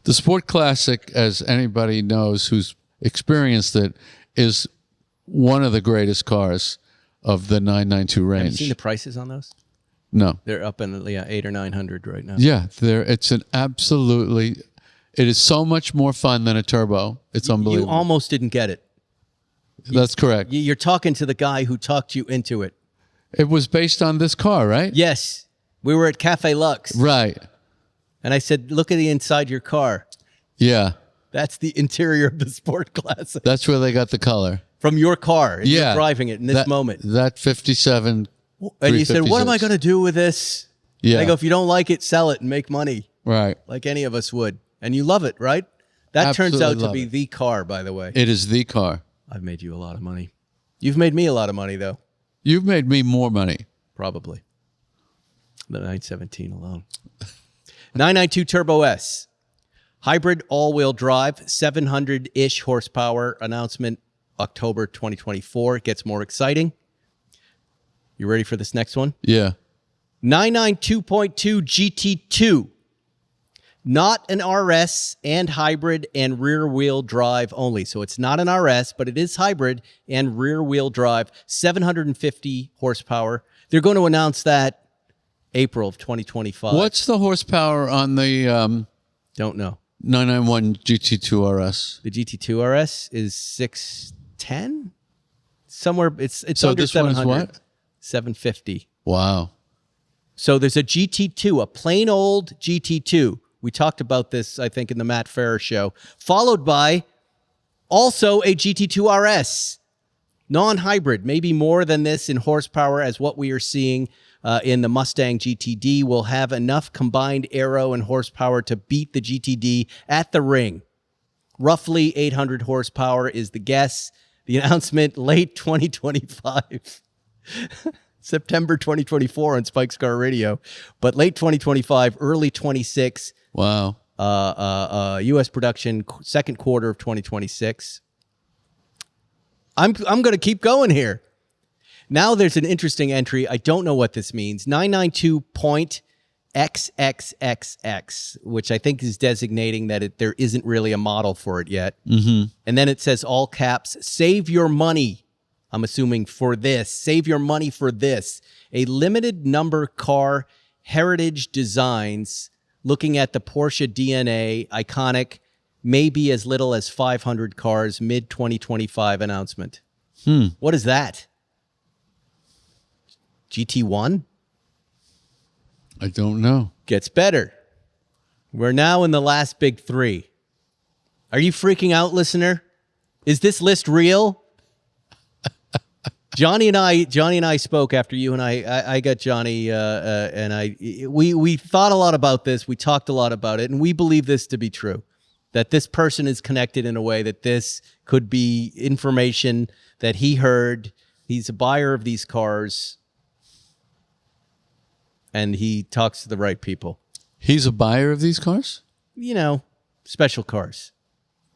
The Sport Classic, as anybody knows who's experienced it, is one of the greatest cars of the 992 range. Have you seen the prices on those? No. They're up in 800 or 900 right now. Yeah, it's an absolutely, it is so much more fun than a turbo. It's unbelievable. You almost didn't get it. That's correct. You're talking to the guy who talked you into it. It was based on this car, right? Yes. We were at Cafe Lux. Right. And I said, look at the inside of your car. Yeah. That's the interior of the Sport Classic. That's where they got the color. From your car. And Yeah. You're driving it in this moment. That 57. And you said, what am I 356. going to do with this? Yeah. I go, if you don't like it, sell it and make money. Right. Like any of us would. And you love it, right? That turns Absolutely out to love be it. the car, by the way. It is the car. I've made you a lot of money. You've made me a lot of money, though. You've made me more money. Probably. The 917 alone. 992 Turbo S. Hybrid all-wheel drive, 700-ish horsepower. Announcement October 2024. It gets more exciting. You ready for this next one? Yeah. 992.2 GT2. Not an RS and hybrid and rear-wheel drive only. So it's not an RS, but it is hybrid and rear-wheel drive, 750 horsepower. They're going to announce that April of 2025. What's the horsepower on the Don't know. 991 GT2 RS? The GT2 RS is 610? Somewhere, it's So under this one is 700. what? 750. Wow. So there's a GT2, a plain old GT2. We talked about this, I think, in the Matt Farrer show, followed by also a GT2 RS, non-hybrid, maybe more than this in horsepower as what we are seeing in the Mustang GTD. Will have enough combined aero and horsepower to beat the GTD at the ring. Roughly 800 horsepower is the guess. The announcement, late 2025. September 2024 on Spike's Car Radio, but late 2025, early 26. Wow. U.S. production, second quarter of 2026. I'm going to keep going here. Now there's an interesting entry. I don't know what this means. 992.XXXX, which I think is designating that there isn't really a model for it yet. Mm-hmm. And then it says all caps, save your money. I'm assuming for this, save your money for this. A limited number car, heritage designs, looking at the Porsche DNA, iconic, maybe as little as 500 cars, mid-2025 announcement. What is that? GT1? I don't know. Gets better. We're now in the last big three. Are you freaking out, listener? Is this list real? Johnny and I spoke after you and I got Johnny and we thought a lot about this. We talked a lot about it, and we believe this to be true, that this person is connected in a way that this could be information that he heard. He's a buyer of these cars, and he talks to the right people. He's a buyer of these cars? You know, special cars.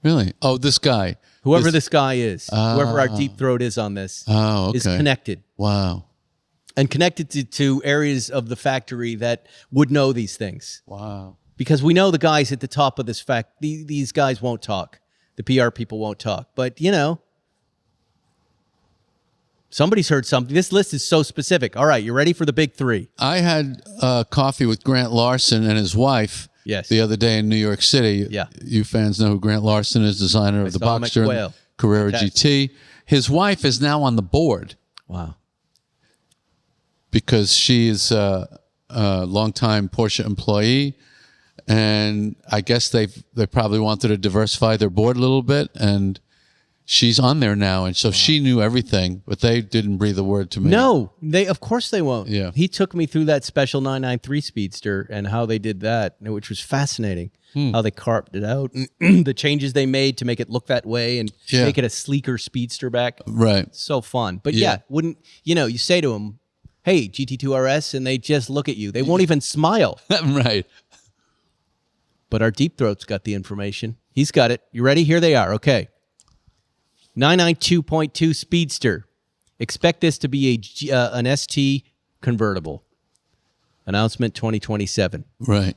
Really? Oh, this guy. Whoever this guy is, whoever our deep throat is on this, is connected. Wow. And connected to areas of the factory that would know these things. Wow. Because we know the guys at the top of this these guys won't talk. The PR people won't talk. But, you know, somebody's heard something. This list is so specific. All right, you ready for the big three? I had coffee with Grant Larson and his wife the other day in New York City. Yeah. You fans know who Grant Larson is, designer of the Boxster and Carrera GT. His wife is now on the board. Wow. Because she is a longtime Porsche employee. And I guess they probably wanted to diversify their board a little bit. And she's on there now, and so she knew everything, but they didn't breathe a word to me. No, of course they won't. Yeah. He took me through that special 993 Speedster and how they did that, which was fascinating. How they carved it out, the changes they made to make it look that way and make it a sleeker Speedster back. Right. So fun. But wouldn't, you say to them, hey, GT3 RS, and they just look at you. They won't even smile. Right. But our deep throat's got the information. He's got it. You ready? Here they are. Okay. 992.2 Speedster. Expect this to be an ST convertible. Announcement 2027. Right.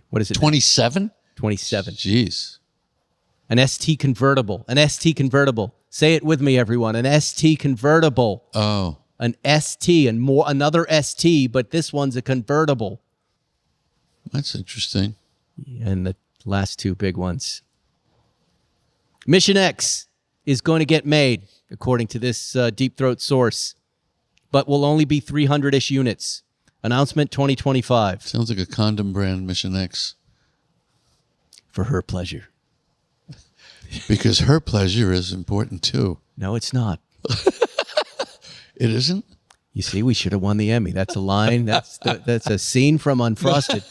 What is it? 27? 27. Jeez. An ST convertible. An ST convertible. Say it with me, everyone. An ST convertible. Oh. An ST and another ST, but this one's a convertible. That's interesting. And the last two big ones. Mission X is going to get made, according to this Deep Throat source, but will only be 300-ish units. Announcement 2025. Sounds like a condom brand, Mission X. For her pleasure. Because her pleasure is important, too. No, it's not. It isn't? You see, we should have won the Emmy. That's a line. That's a scene from Unfrosted.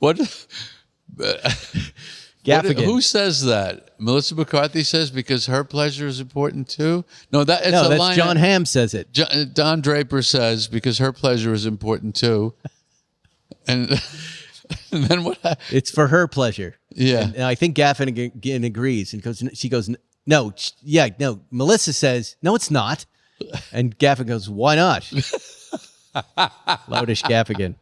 What? Gaffigan. Who says that? Melissa McCarthy says because her pleasure is important too? No, that's line. John Hamm says it. Don Draper says because her pleasure is important too. And then what? It's for her pleasure. Yeah. And I think Gaffigan agrees. And she goes, no. Melissa says, no, it's not. And Gaffigan goes, why not? Loutish Gaffigan.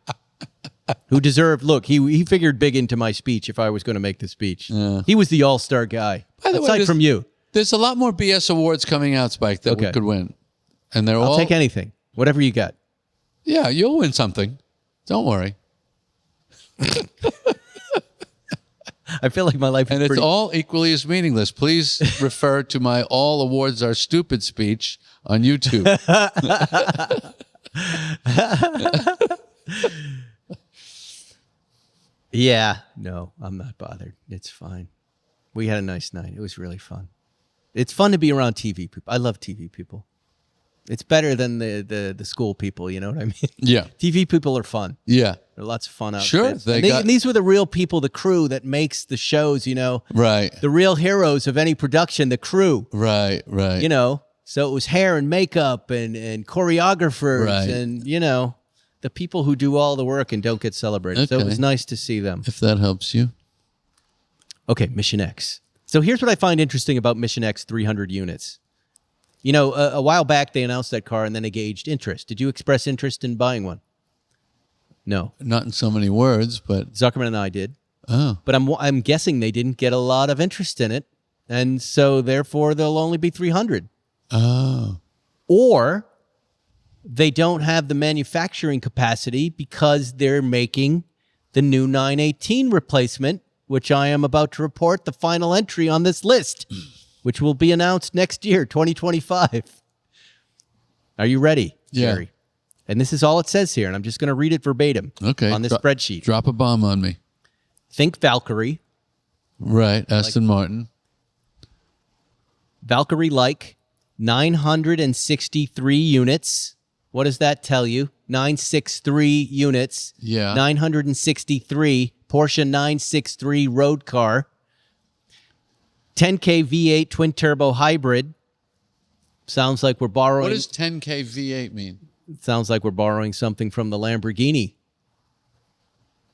Who deserved, look, he figured big into my speech if I was going to make the speech. Yeah. He was the all-star guy. By the aside way, from you. There's a lot more BS awards coming out, Spike, that we could win. And I'll take anything. Whatever you got. Yeah, you'll win something. Don't worry. I feel like my life is And it's all equally as meaningless. Please refer to my all awards are stupid speech on YouTube. Yeah, no, I'm not bothered. It's fine. We had a nice night. It was really fun. It's fun to be around TV people. I love TV people. It's better than the school people, you know what I mean? Yeah. TV people are fun. Yeah. There are lots of fun out there. Sure. And these were the real people, the crew that makes the shows, you know. Right. The real heroes of any production, the crew. Right, right. You know, so it was hair and makeup and choreographers and, you know, the people who do all the work and don't get celebrated. So it was nice to see them. If that helps you. Okay, Mission X. So here's what I find interesting about Mission X 300 units. You know, a while back they announced that car and then they gauged interest. Did you express interest in buying one? No. Not in so many words, but... Zuckerman and I did. Oh. But I'm guessing they didn't get a lot of interest in it, and so therefore there'll only be 300. Oh. Or they don't have the manufacturing capacity because they're making the new 918 replacement, which I am about to report the final entry on this list, which will be announced next year, 2025. Are you ready, Jerry? Yeah. And this is all it says here, and I'm just going to read it verbatim on this spreadsheet. Drop a bomb on me. Think Valkyrie. Right, Aston Martin. Valkyrie-like, 963 units. What does that tell you? 963 units. Yeah. 963 Porsche 963 road car. 10K V8 twin turbo hybrid. Sounds like we're borrowing. What does 10K V8 mean? Sounds like we're borrowing something from the Lamborghini.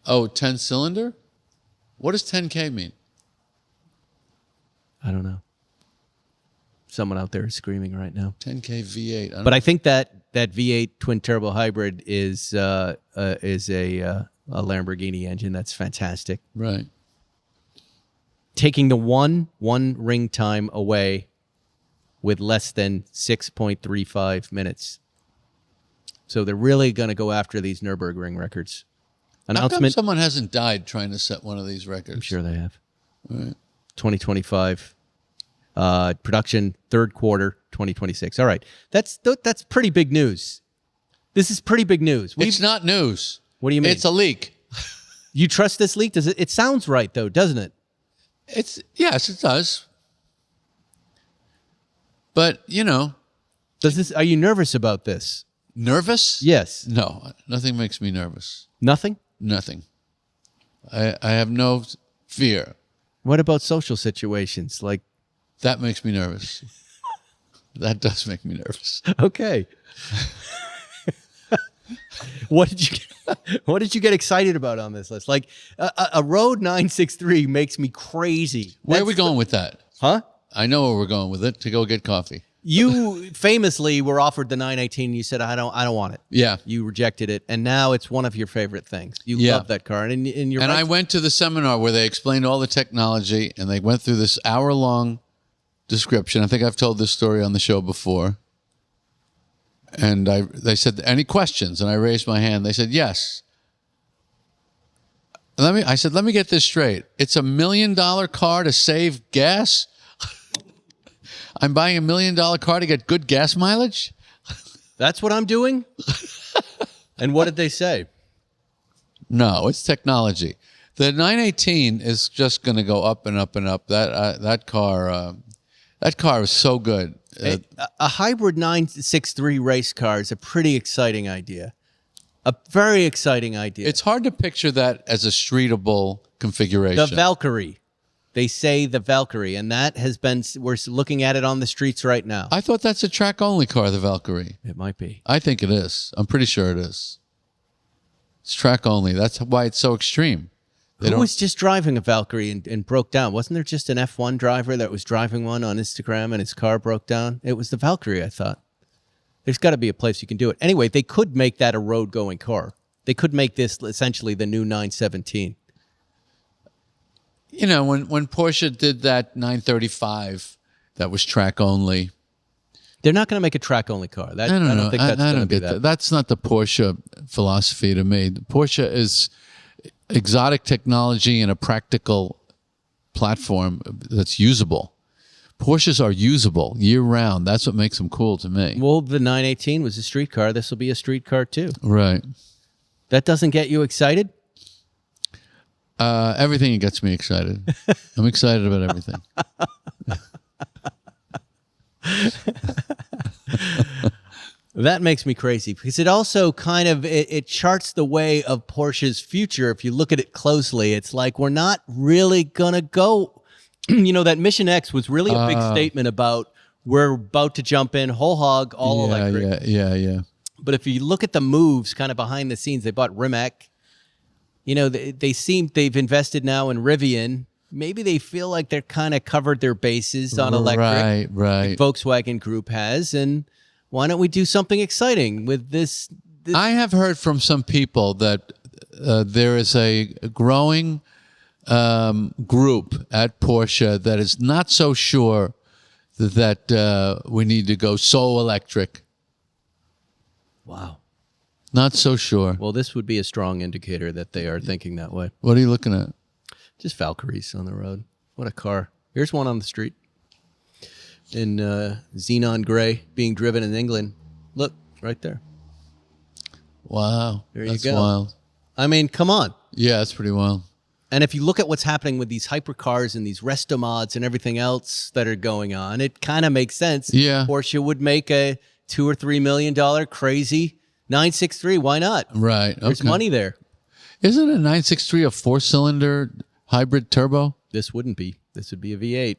Oh, 10 cylinder? What does 10K mean? I don't know. Someone out there is screaming right now. 10K V8. But I think that V8 twin turbo hybrid is a Lamborghini engine. That's fantastic. Right. Taking the one ring time away with less than 6.35 minutes. So they're really going to go after these Nürburgring records. How come Announcement. someone hasn't died trying to set one of these records? I'm sure they have. All right. 2025. Production third quarter 2026. All right. That's pretty big news. This is pretty big news. It's not news. What do you mean? It's a leak. You trust this leak? Does it? It sounds right though, doesn't it? Yes, it does. But, Does this? Are you nervous about this? nervous? Yes. No, nothing makes me nervous. Nothing? Nothing. I have no fear. What about social situations? Like, That makes me nervous. That does make me nervous. okay. What did you get excited about on this list? Like a Road 963 makes me crazy. Where are we going with that? Huh? I know where we're going with it, to go get coffee. You famously were offered the 918 and you said, I don't want it. Yeah. You rejected it, and now it's one of your favorite things. You Yeah. love that car. And you're And right. I went to the seminar where they explained all the technology, and they went through this hour-long description. I think I've told this story on the show before. And they said, any questions? And I raised my hand. They said, yes. I said, let me get this straight. It's $1 million car to save gas? I'm buying $1 million car to get good gas mileage? That's what I'm doing? And what did they say? No, it's technology. The 918 is just going to go up and up and up. That car is so good. A hybrid 963 race car is a pretty exciting idea. A very exciting idea. It's hard to picture that as a streetable configuration. The Valkyrie. They say the Valkyrie, and that has been, we're looking at it on the streets right now. I thought that's a track-only car, the Valkyrie. It might be. I think it is. I'm pretty sure it is. It's track-only. That's why it's so extreme. Who was just driving a Valkyrie and broke down? Wasn't there just an F1 driver that was driving one on Instagram and his car broke down? It was the Valkyrie, I thought. There's got to be a place you can do it. Anyway, they could make that a road-going car. They could make this essentially the new 917. You know, when Porsche did that 935, that was track-only. They're not going to make a track-only car. I don't think that's going to be that. That's not the Porsche philosophy to me. The Porsche is exotic technology and a practical platform that's usable. Porsches are usable year-round. That's what makes them cool to me. Well, the 918 was a street car. This will be a street car, too. Right. That doesn't get you excited? Everything gets me excited. I'm excited about everything. That makes me crazy because it also kind of it charts the way of Porsche's future. If you look at it closely, it's like we're not really gonna go. You know, that Mission X was really a big statement about we're about to jump in whole hog, all electric. Yeah. But if you look at the moves kind of behind the scenes, they bought Rimac. You know, they've invested now in Rivian. Maybe they feel like they're kind of covered their bases on electric. Right. Like Volkswagen Group has, and why don't we do something exciting with this? I have heard from some people that there is a growing group at Porsche that is not so sure that we need to go so electric. Wow. Not so sure. Well, this would be a strong indicator that they are thinking that way. What are you looking at? Just Valkyries on the road. What a car. Here's one on the street in xenon gray being driven in England. Look, right there. Wow. There you That's go. wild. I mean, come on. Yeah, that's pretty wild. And if you look at what's happening with these hypercars and these resto mods and everything else that are going on, it kind of makes sense. Yeah. Porsche would make a $2 or $3 million crazy 963. Why not? Right. There's okay. money there. Isn't a 963 a 4-cylinder hybrid turbo? This wouldn't be. This would be a V8.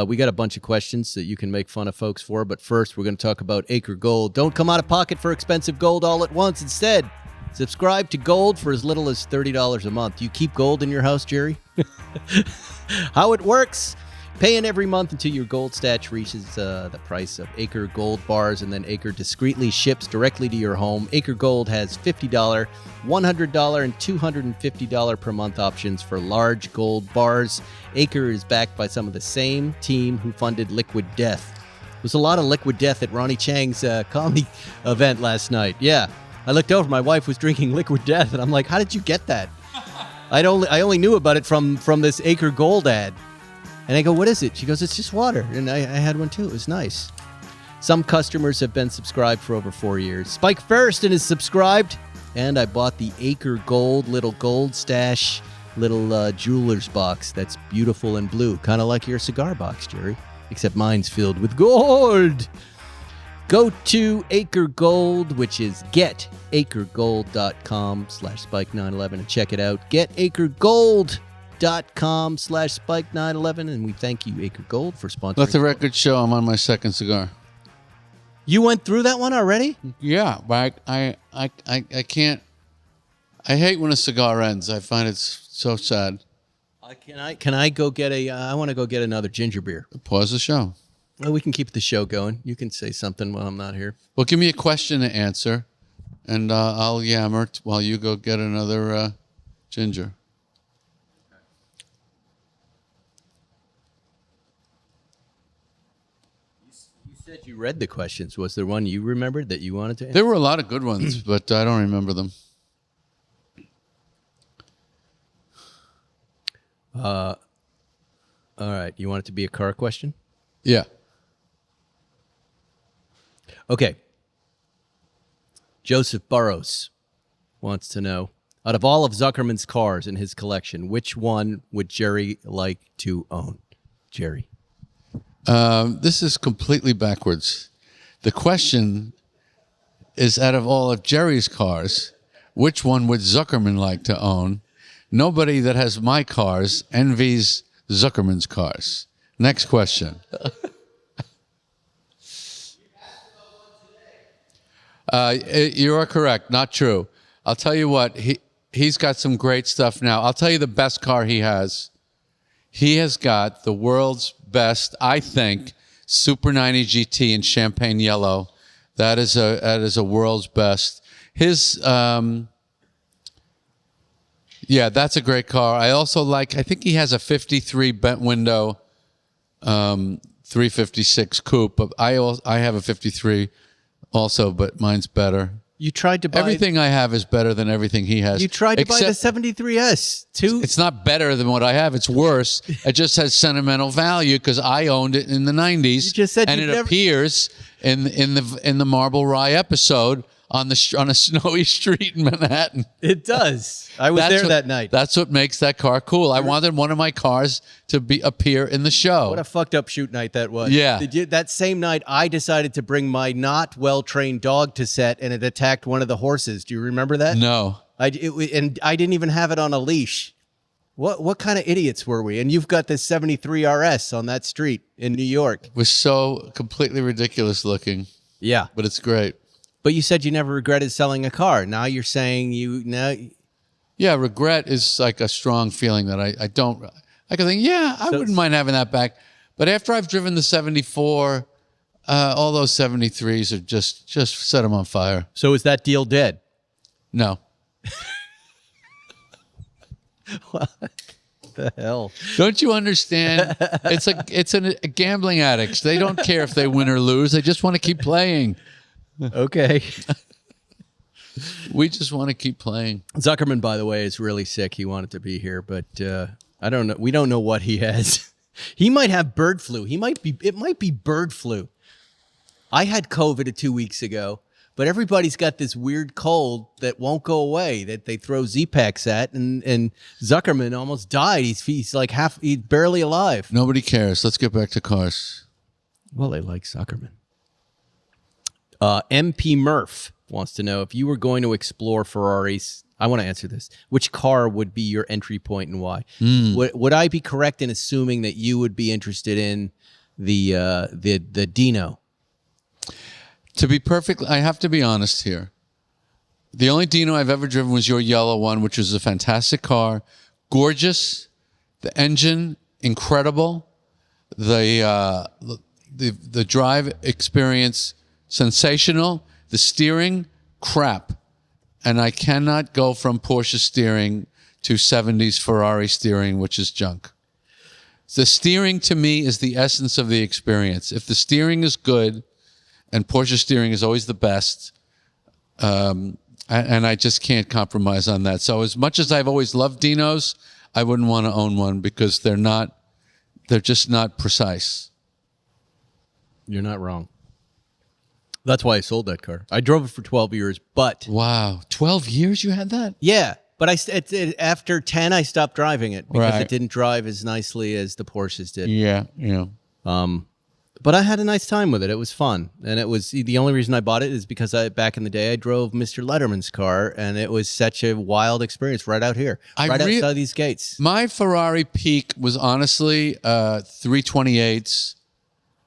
We got a bunch of questions that you can make fun of folks for, but first we're going to talk about Acre Gold. Don't come out of pocket for expensive gold all at once. Instead, subscribe to Gold for as little as $30 a month. Do you keep gold in your house, Jerry? How it works? Pay in every month until your gold stash reaches the price of Acre Gold bars, and then Acre discreetly ships directly to your home. Acre Gold has $50, $100, and $250 per month options for large gold bars. Acre is backed by some of the same team who funded Liquid Death. There was a lot of Liquid Death at Ronnie Chang's comedy event last night. Yeah, I looked over. My wife was drinking Liquid Death, and I'm like, how did you get that? I only knew about it from this Acre Gold ad. And I go, what is it? She goes, it's just water. And I had one too. It was nice. Some customers have been subscribed for over 4 years. Spike Ferriston is subscribed. And I bought the Acre Gold little gold stash, little jeweler's box that's beautiful and blue. Kind of like your cigar box, Jerry. Except mine's filled with gold. Go to Acre Gold, which is getacregold.com/spike911 and check it out. getacregold.com/spike911, and we thank you, Acre Gold, for sponsoring. Let the record show I'm on my second cigar. You went through that one already? Yeah, but I can't. I hate when a cigar ends. I find it so sad. Can I go get I want to go get another ginger beer. Pause the show. Well, we can keep the show going. You can say something while I'm not here. Well, give me a question to answer, and I'll yammer while you go get another ginger. You said you read the questions. Was there one you remembered that you wanted to answer? There were a lot of good ones, but I don't remember them. All right. You want it to be a car question? Yeah. Okay. Joseph Burrows wants to know, out of all of Zuckerman's cars in his collection, which one would Jerry like to own? Jerry. This is completely backwards. The question is, out of all of Jerry's cars, which one would Zuckerman like to own? Nobody that has my cars envies Zuckerman's cars. Next question. You are correct. Not true. I'll tell you what. He's got some great stuff now. I'll tell you the best car he has. He has got the world's best, I think, Super 90 GT in champagne yellow. That is a world's best. His yeah, that's a great car. I also I think he has a 53 bent window 356 coupe, but I have a 53 also, but mine's better. You tried to buy... Everything I have is better than everything he has. You tried to buy the 73S, too? It's not better than what I have. It's worse. It just has sentimental value because I owned it in the 90s. You just said and you'd it never... appears in the Marble Rye episode on a snowy street in Manhattan. It does. I was there that night. That's what makes that car cool. I wanted one of my cars to appear in the show. What a fucked up shoot night that was. Yeah. That same night, I decided to bring my not well-trained dog to set, and it attacked one of the horses. Do you remember that? No. And I didn't even have it on a leash. What kind of idiots were we? And you've got this 73 RS on that street in New York. It was so completely ridiculous looking. Yeah. But it's great. But you said you never regretted selling a car. Now you're saying Yeah, regret is like a strong feeling that I don't. I can think, I wouldn't mind having that back. But after I've driven the 74, all those 73s are just set them on fire. So is that deal dead? No. What the hell? Don't you understand? It's a gambling addicts. They don't care if they win or lose. They just want to keep playing. Okay. We just want to keep playing. Zuckerman, by the way, is really sick. He wanted to be here, but I don't know. We don't know what he has. He might have bird flu. It might be bird flu. I had COVID 2 weeks ago. but everybody's got this weird cold that won't go away that they throw Z-Packs at, and Zuckerman almost died. He's like he's barely alive. Nobody cares. Let's get back to cars. Well, they like Zuckerman. MP Murph wants to know, if you were going to explore Ferraris, I want to answer this, which car would be your entry point and why? Would I be correct in assuming that you would be interested in the Dino? To be perfect, I have to be honest here. The only Dino I've ever driven was your yellow one, which was a fantastic car. Gorgeous. The engine, incredible. The drive experience, sensational. The steering, crap. And I cannot go from Porsche steering to 70s Ferrari steering, which is junk. The steering, to me, is the essence of the experience. If the steering is good, and Porsche steering is always the best, and I just can't compromise on that. So as much as I've always loved Dinos, I wouldn't want to own one because they're just not precise. You're not wrong. That's why I sold that car. I drove it for 12 years, but... Wow. 12 years you had that? Yeah, but after 10, I stopped driving it because Right. it didn't drive as nicely as the Porsches did. Yeah. But I had a nice time with it. It was fun. And it was the only reason I bought it is because back in the day, I drove Mr. Letterman's car, and it was such a wild experience right out here, outside these gates. My Ferrari peak was honestly 328s.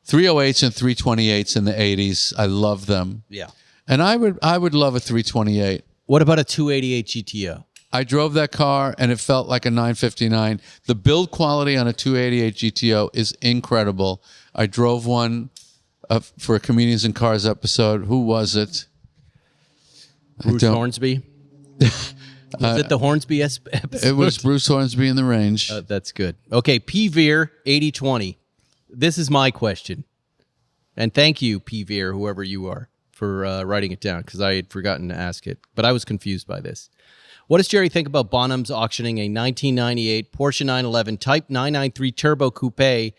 308s and 328s in the 80s. I love them. Yeah. And I would love a 328. What about a 288 GTO? I drove that car and it felt like a 959. The build quality on a 288 GTO is incredible. I drove one for a Comedians in Cars episode. Who was it? Bruce Hornsby? Was it the Hornsby episode? It was Bruce Hornsby in the range. That's good. Okay, PVeer 8020. This is my question. And thank you, PVeer, whoever you are, for writing it down, because I had forgotten to ask it. But I was confused by this. What does Jerry think about Bonhams auctioning a 1998 Porsche 911 Type 993 Turbo Coupe,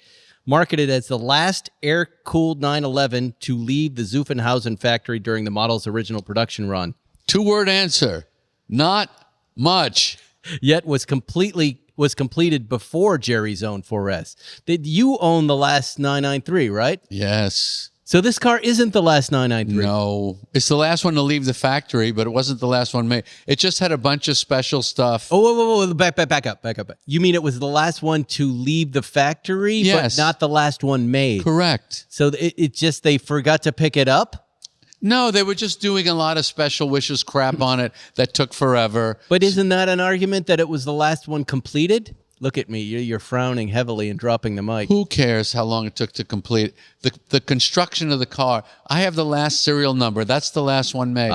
marketed as the last air-cooled 911 to leave the Zuffenhausen factory during the model's original production run? Two-word answer. Not much. Yet was completed before Jerry's own 4S. Did you own the last 993, right? Yes. So this car isn't the last 993. No. It's the last one to leave the factory, but it wasn't the last one made. It just had a bunch of special stuff. Oh, whoa. Back up. You mean it was the last one to leave the factory, Yes. but not the last one made? Correct. So it just, they forgot to pick it up? No, they were just doing a lot of special wishes crap on it that took forever. But isn't that an argument that it was the last one completed? Look at me. You're frowning heavily and dropping the mic. Who cares how long it took to complete the construction of the car? I have the last serial number. That's the last one made.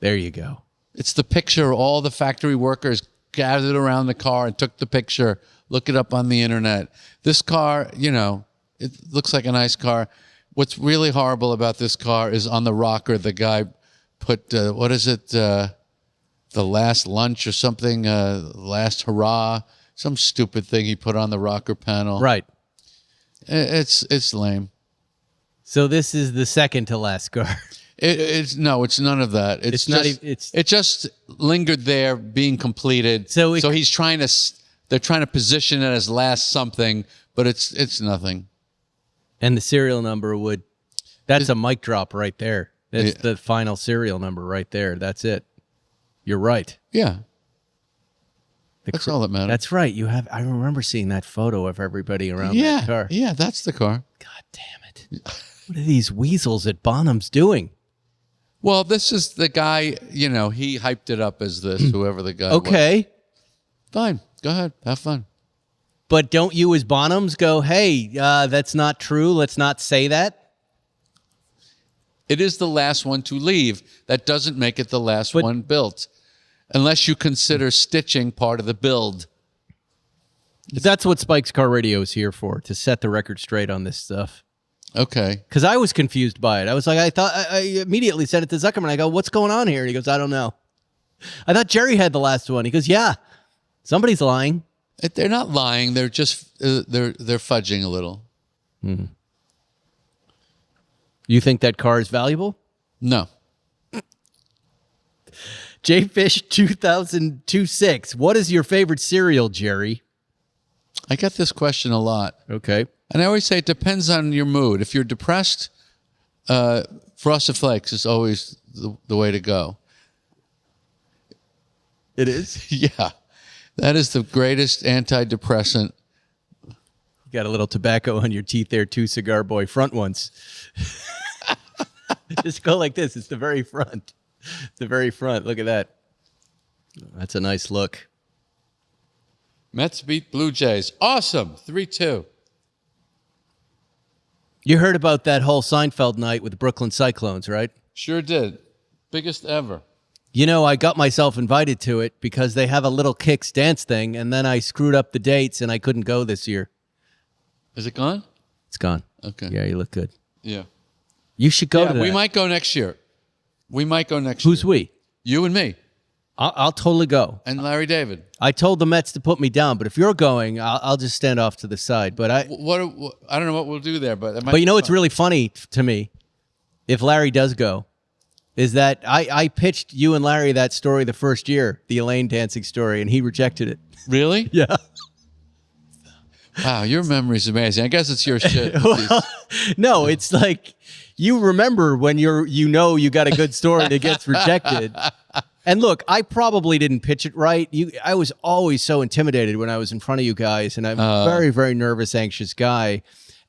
There you go. It's the picture. All the factory workers gathered around the car and took the picture. Look it up on the internet. This car, it looks like a nice car. What's really horrible about this car is on the rocker, the guy put, the last lunch or something, last hurrah, some stupid thing he put on the rocker panel. Right. It's lame. So this is the second to last car. It's none of that. It just lingered there being completed. So he's they're trying to position it as last something, but it's nothing. And the serial number that's a mic drop right there. That's the final serial number right there. That's it. You're right. Yeah. That's all that matters. That's right. I remember seeing that photo of everybody around that car. Yeah, that's the car. God damn it. What are these weasels at Bonhams doing? Well, this is the guy, he hyped it up as this, whoever the guy was. Okay. Fine. Go ahead. Have fun. But don't you as Bonhams go, hey, that's not true. Let's not say that? It is the last one to leave. That doesn't make it the last one built. Unless you consider stitching part of the build. That's what Spike's Car Radio is here for, to set the record straight on this stuff. Okay. Because I was confused by it. I was like, I immediately said it to Zuckerman. I go, what's going on here? And he goes, I don't know. I thought Jerry had the last one. He goes, yeah, somebody's lying. They're not lying. They're just, they're fudging a little. Mm-hmm. You think that car is valuable? No. JFish 2026. What is your favorite cereal, Jerry? I get this question a lot. Okay. And I always say it depends on your mood. If you're depressed, Frosted Flakes is always the way to go. It is? Yeah. That is the greatest antidepressant. You got a little tobacco on your teeth there, too, Cigar Boy. Front ones. Just go like this. It's the very front. The very front. Look at that. That's a nice look. Mets beat Blue Jays. Awesome. 3-2. You heard about that whole Seinfeld night with the Brooklyn Cyclones, right? Sure did. Biggest ever. You know, I got myself invited to it because they have a Little Kicks dance thing, and then I screwed up the dates, and I couldn't go this year. Is it gone? It's gone. Okay. Yeah, you look good. Yeah. You should go to that. We might go next year. Who's we? You and me. I'll totally go. And Larry David. I told the Mets to put me down, but if you're going, I'll just stand off to the side. But I don't know what we'll do there, but you know what's really funny to me, if Larry does go, is that I pitched you and Larry that story the first year, the Elaine dancing story, and he rejected it. Really? Yeah. Wow, your memory's amazing. I guess it's your shit. Well, no, it's like you remember when you got a good story that gets rejected. And look, I probably didn't pitch it right. I was always so intimidated when I was in front of you guys, and I'm a very, very nervous, anxious guy.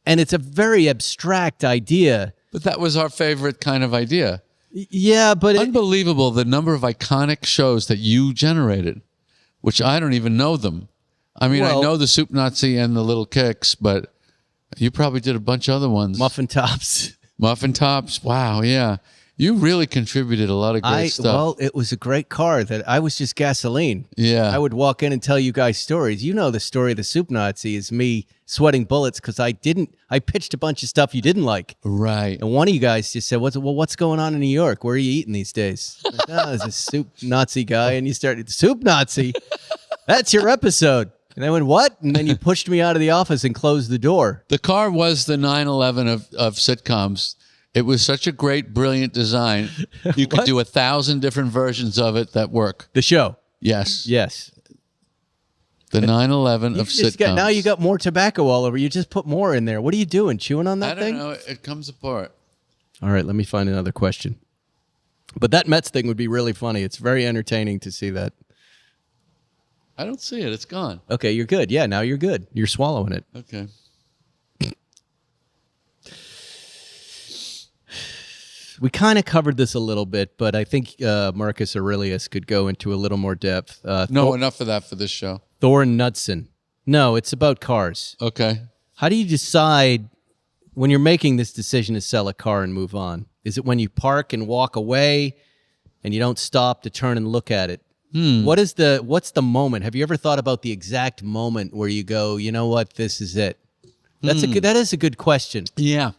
And it's a very abstract idea. But that was our favorite kind of idea. Yeah, but unbelievable the number of iconic shows that you generated, which I don't even know them. I mean, I know the Soup Nazi and the Little Kicks, but you probably did a bunch of other ones. Muffin Tops. Muffin Tops. Wow, yeah. You really contributed a lot of great stuff. Well, it was a great car that I was just gasoline. Yeah. I would walk in and tell you guys stories. You know the story of the Soup Nazi is me sweating bullets because I pitched a bunch of stuff you didn't like. Right. And one of you guys just said, what's going on in New York? Where are you eating these days? Like, there's a Soup Nazi guy. And you started, Soup Nazi? That's your episode. And I went, what? And then you pushed me out of the office and closed the door. The car was the 911 of sitcoms. It was such a great, brilliant design. You could do 1,000 different versions of it that work. The show. Yes. Yes. The 911 of sitcoms. Now you got more tobacco all over. You just put more in there. What are you doing? Chewing on that thing? I don't know. It comes apart. All right, let me find another question. But that Mets thing would be really funny. It's very entertaining to see that. I don't see it. It's gone. Okay, you're good. Yeah, now you're good. You're swallowing it. Okay. We kind of covered this a little bit, but I think Marcus Aurelius could go into a little more depth. No, enough of that for this show. Thor Knudsen. No, it's about cars. Okay. How do you decide when you're making this decision to sell a car and move on? Is it when you park and walk away and you don't stop to turn and look at it? What's the moment? Have you ever thought about the exact moment where you go, you know what, this is it? That is a good question. Yeah.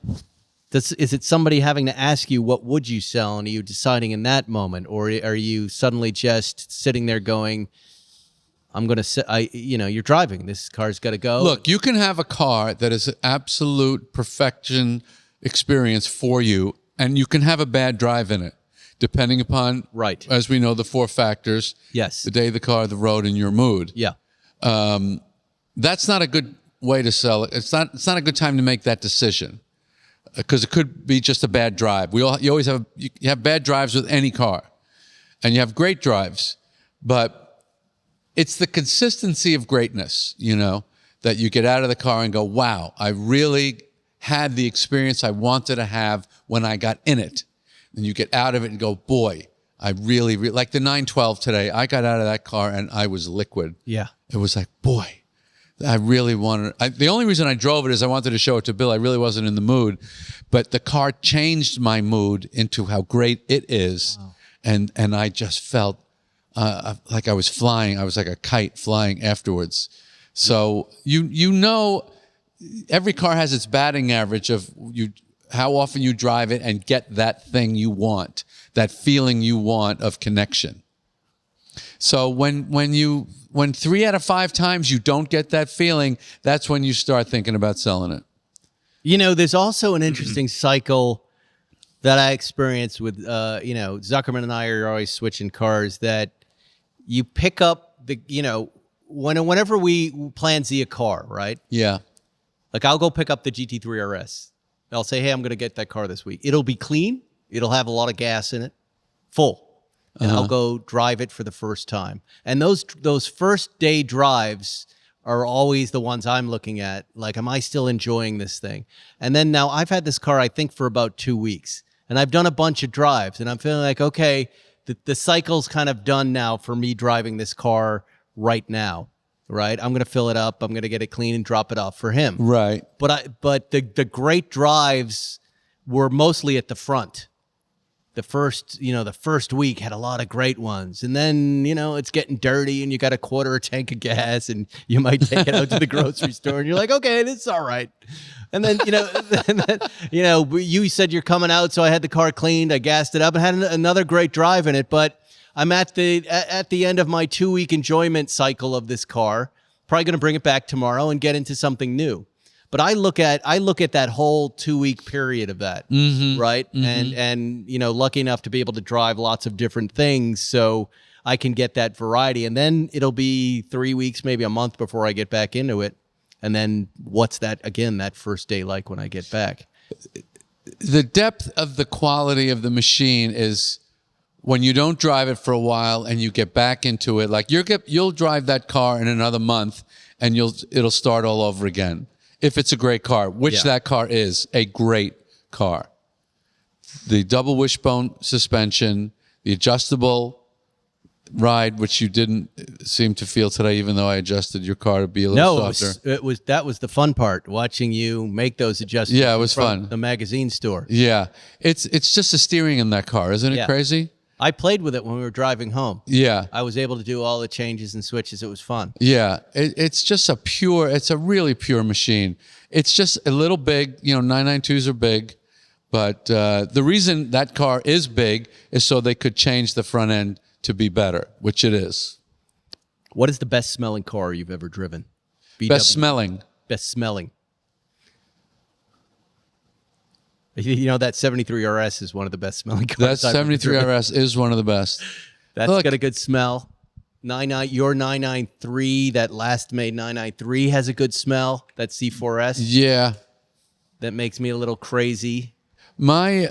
Is it somebody having to ask you what would you sell, and are you deciding in that moment, or are you suddenly just sitting there going, "I'm going to," you're driving. This car's got to go. Look, you can have a car that is an absolute perfection experience for you, and you can have a bad drive in it, depending upon, right, as we know, the 4 factors. Yes. The day, the car, the road, and your mood. Yeah. That's not a good way to sell it. It's not a good time to make that decision. Because it could be just a bad drive. You always have bad drives with any car, and you have great drives, but it's the consistency of greatness, that you get out of the car and go, wow, I really had the experience I wanted to have when I got in it. And you get out of it and go, boy, I really like the 912 today. I got out of that car and I was liquid. Yeah. It was like, boy, I really wanted the only reason I drove it is I wanted to show it to Bill. I really wasn't in the mood, but the car changed my mood into how great it is. Wow. And I just felt like I was flying. I was like a kite flying afterwards. So every car has its batting average of how often you drive it and get that thing you want, that feeling you want of connection. So when 3 out of 5 times you don't get that feeling, that's when you start thinking about selling it. There's also an interesting cycle that I experienced with, Zuckerman and I are always switching cars, that you pick up whenever we plan Z a car, right? Yeah. Like I'll go pick up the GT3 RS. I'll say, hey, I'm going to get that car this week. It'll be clean. It'll have a lot of gas in it, full. And I'll go drive it for the first time. And those first day drives are always the ones I'm looking at. Like, am I still enjoying this thing? And then now I've had this car, I think, for about 2 weeks. And I've done a bunch of drives. And I'm feeling like, okay, the cycle's kind of done now for me driving this car right now. Right? I'm going to fill it up. I'm going to get it clean and drop it off for him. Right. But the great drives were mostly at the front. The first week had a lot of great ones. And then, it's getting dirty and you got a quarter a tank of gas and you might take it out to the grocery store and you're like, okay, this is all right. And then, you said you're coming out. So I had the car cleaned. I gassed it up and had another great drive in it. But I'm at the end of my 2-week enjoyment cycle of this car. Probably going to bring it back tomorrow and get into something new. But I look at that whole 2-week period of that, right? Mm-hmm. And lucky enough to be able to drive lots of different things, so I can get that variety. And then it'll be 3 weeks, maybe a month before I get back into it. And then what's that first day like when I get back? The depth of the quality of the machine is when you don't drive it for a while and you get back into it. Like you'll drive that car in another month and it'll start all over again. If it's a great car, which that car is a great car. The double wishbone suspension, the adjustable ride, which you didn't seem to feel today, even though I adjusted your car to be a little softer. That was the fun part, watching you make those adjustments. Yeah, it was fun. The magazine store. Yeah, it's just the steering in that car, isn't it crazy? I played with it when we were driving home. Yeah. I was able to do all the changes and switches. It was fun. Yeah. It's just it's a really pure machine. It's just a little big. 992s are big. But the reason that car is big is so they could change the front end to be better, which it is. What is the best smelling car you've ever driven? Best smelling. Best smelling. That 73 RS is one of the best smelling cars. That 73 RS is one of the best. That's got a good smell. Your 993, that last made 993 has a good smell. That C4S. Yeah. That makes me a little crazy. My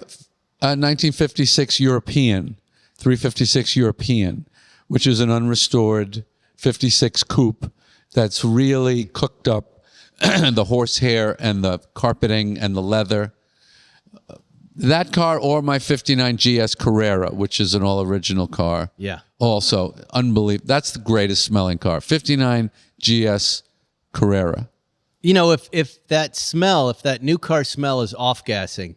1956 European, 356 European, which is an unrestored 56 coupe that's really cooked up, the horsehair and the carpeting and the leather. That car or my 59 GS Carrera, which is an all-original car. Yeah. Also, unbelievable. That's the greatest smelling car. 59 GS Carrera. If that new car smell is off-gassing,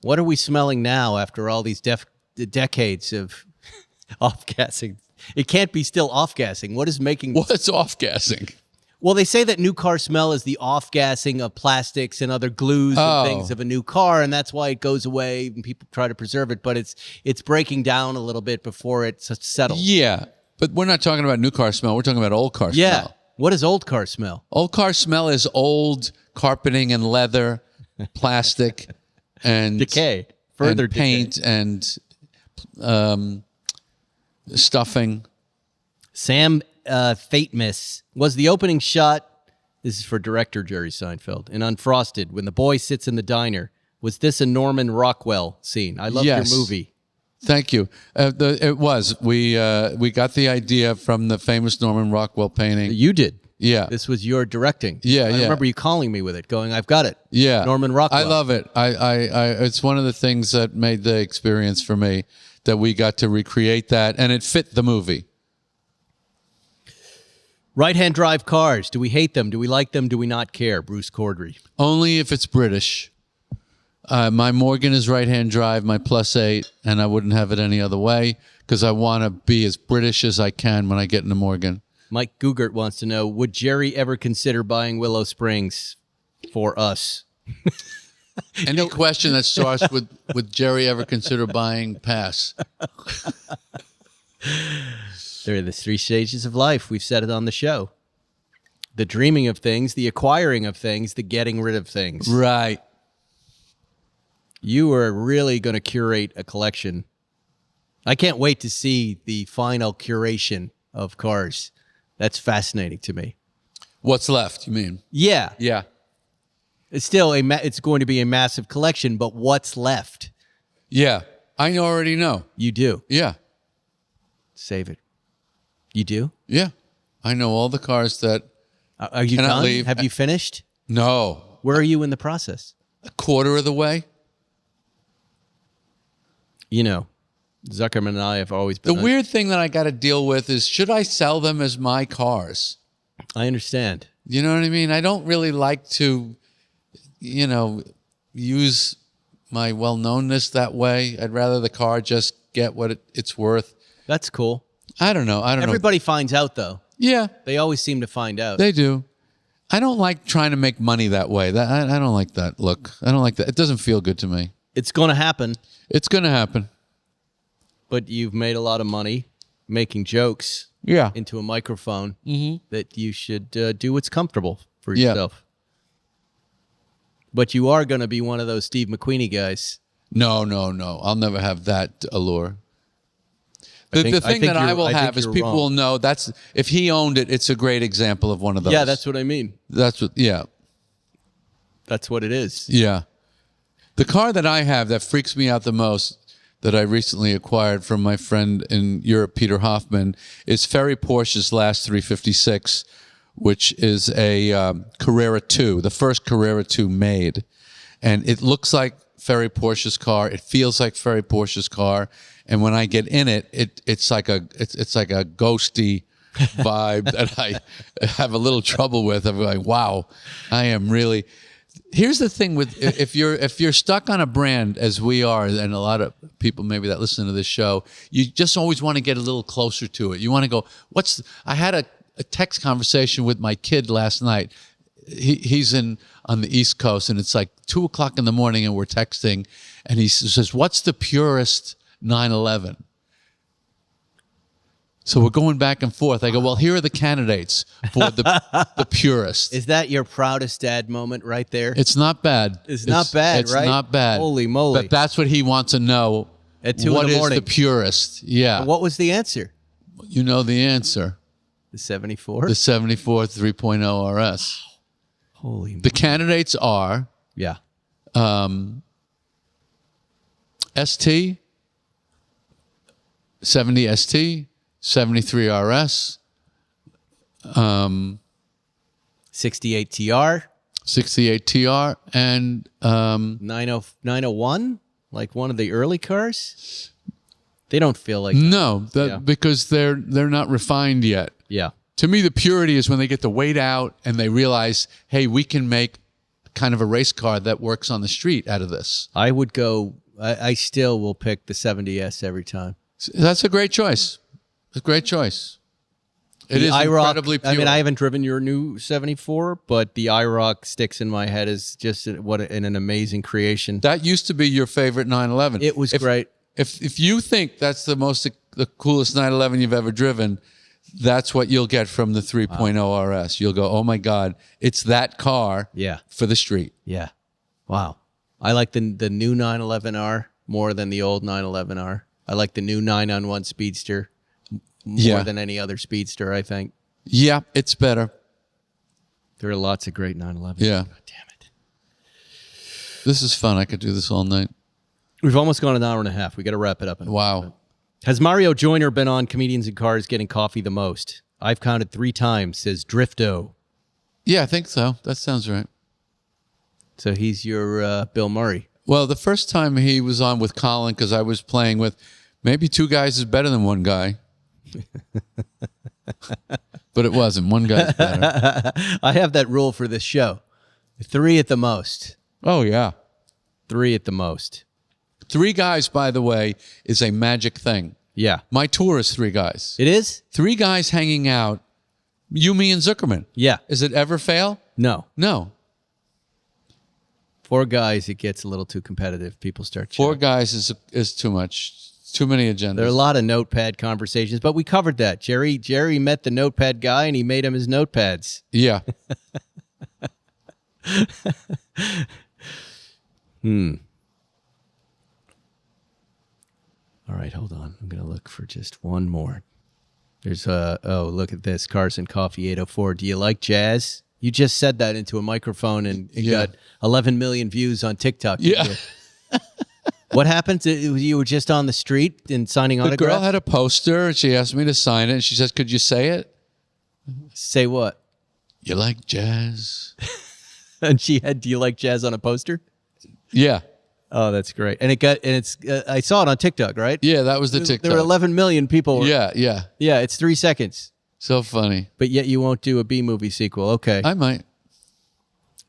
what are we smelling now after all these decades of off-gassing? It can't be still off-gassing. What is making... What's off-gassing? Well, they say that new car smell is the off-gassing of plastics and other glues and things of a new car, and that's why it goes away and people try to preserve it, but it's breaking down a little bit before it's settled. Yeah, but we're not talking about new car smell. We're talking about old car smell. Yeah. What is old car smell? Old car smell is old carpeting and leather, plastic, and... decay. Further paint decay. And stuffing. Sam Theitmas was the opening shot. This is for director Jerry Seinfeld. In Unfrosted, when the boy sits in the diner, was this a Norman Rockwell scene? I love your movie. Thank you. It was. We got the idea from the famous Norman Rockwell painting. You did. Yeah. This was your directing. Yeah, I remember you calling me with it, going, I've got it. Yeah. Norman Rockwell. I love it. It's one of the things that made the experience for me, that we got to recreate that, and it fit the movie. Right-hand drive cars. Do we hate them? Do we like them? Do we not care? Bruce Cordry. Only if it's British. My Morgan is right-hand drive, my +8, and I wouldn't have it any other way because I want to be as British as I can when I get in the Morgan. Mike Gugert wants to know, would Jerry ever consider buying Willow Springs for us? Any question that starts with, would Jerry ever consider buying, pass. There are the 3 stages of life. We've said it on the show. The dreaming of things, the acquiring of things, the getting rid of things. Right. You are really going to curate a collection. I can't wait to see the final curation of cars. That's fascinating to me. What's left, you mean? Yeah. Yeah. It's still it's going to be a massive collection, but what's left? Yeah. I already know. You do. Yeah. Save it. You do? Yeah. I know all the cars that Are you cannot done? leave. Have you finished? No. Where are you in the process? A quarter of the way. You know, Zuckerman and I have always The been... weird thing that I got to deal with is, should I sell them as my cars? I understand. You know what I mean? I don't really like to, use my well-knownness that way. I'd rather the car just get what it's worth. That's cool. I don't know. Everybody finds out, though. Yeah, They always seem to find out. they do. I don't like trying to make money that way. I don't like that look. I don't like that. It doesn't feel good to me. It's going to happen, It's going to happen. but you've made a lot of money making jokes Yeah. into a microphone that you should do what's comfortable for yourself. But you are going to be one of those Steve McQueenie guys. No. I'll never have that allure. The I thing think that I you're- will I think have is you're people wrong. will know that's if he owned it. It's a great example of one of those. Yeah, that's what I mean. That's what. Yeah, That's what it is. yeah. The car that I have that freaks me out the most, that I recently acquired from my friend in Europe, Peter Hoffman, is Ferry Porsche's last 356, which is a Carrera 2, the first Carrera 2 made. And it looks like Ferry Porsche's car. It feels like Ferry Porsche's car. And when I get in it, it's like a ghosty vibe that I have a little trouble with. I'm like, wow, I am really... Here's the thing with if you're stuck on a brand as we are, and a lot of people maybe that listen to this show, you just always want to get a little closer to it. You want to go, I had a text conversation with my kid last night. He's on the East Coast, and it's like 2:00 in the morning, and we're texting, and he says, "What's the purest 911?" So we're going back and forth. I go, well, here are the candidates for the purest. Is that your proudest dad moment right there? It's not bad. It's not bad, it's right? It's not bad. Holy moly. But that's what he wants to know. At 2 What in the is morning. the purest? Yeah. What was the answer? You know the answer. The 74? The 74 3.0 RS. Holy The candidates are Yeah. ST, 70 ST, 73 RS, 68 TR, 68 TR, and 901, like one of the early cars. They don't feel like no, Yeah. because they're not refined yet. Yeah. To me, the purity is when they get the weight out and they realize, hey, we can make kind of a race car that works on the street out of this. I would go. I still will pick the 70S every time. That's a great choice. It's a great choice. It The is IROC, incredibly pure. I mean, I haven't driven your new 74, but the IROC sticks in my head as just an amazing creation. That used to be your favorite 911. It was great. If you think that's the coolest 911 you've ever driven, that's what you'll get from the 3.0 RS. You'll go, oh my God, it's that car Yeah. for the street. Yeah. Wow. I like the new 911R more than the old 911R. I like the new 991 Speedster more than any other Speedster, I think. Yeah, it's better. There are lots of great 911s. Yeah. God damn it. This is fun. I could do this all night. We've almost gone an hour and a half. We got to wrap it up. Wow. Has Mario Joyner been on Comedians in Cars Getting Coffee the most? I've counted 3 times, says Drifto. Yeah, I think so. That sounds right. So he's your Bill Murray. Well, the first time he was on with Colin, because I was playing with maybe 2 guys is better than 1 guy. But it wasn't. 1 guy's better. I have that rule for this show. 3 at the most. Oh, yeah. 3 at the most. 3 guys, by the way, is a magic thing. Yeah. My tour is 3 guys. It is? 3 guys hanging out. You, me, and Zuckerman. Yeah. Does it ever fail? No. No. 4 guys, it gets a little too competitive. People start 4 chatting. guys is too much. Too many agendas. There are a lot of notepad conversations, but we covered that. Jerry met the notepad guy, and he made him his notepads. Yeah. All right, hold on. I'm going to look for just one more. There's look at this. Carson Coffee 804. Do you like jazz? You just said that into a microphone and it got 11 million views on TikTok. Yeah. What happened? You were just on the street and signing autographs? The girl had a poster and she asked me to sign it. And she says, could you say it? Say what? You like jazz? And she had, do you like jazz on a poster? Yeah. Oh, that's great. And it's I saw it on TikTok, right? Yeah, that was the TikTok. There were 11 million people. Yeah. Yeah, it's 3 seconds. So funny. But yet you won't do a B movie sequel. Okay. I might.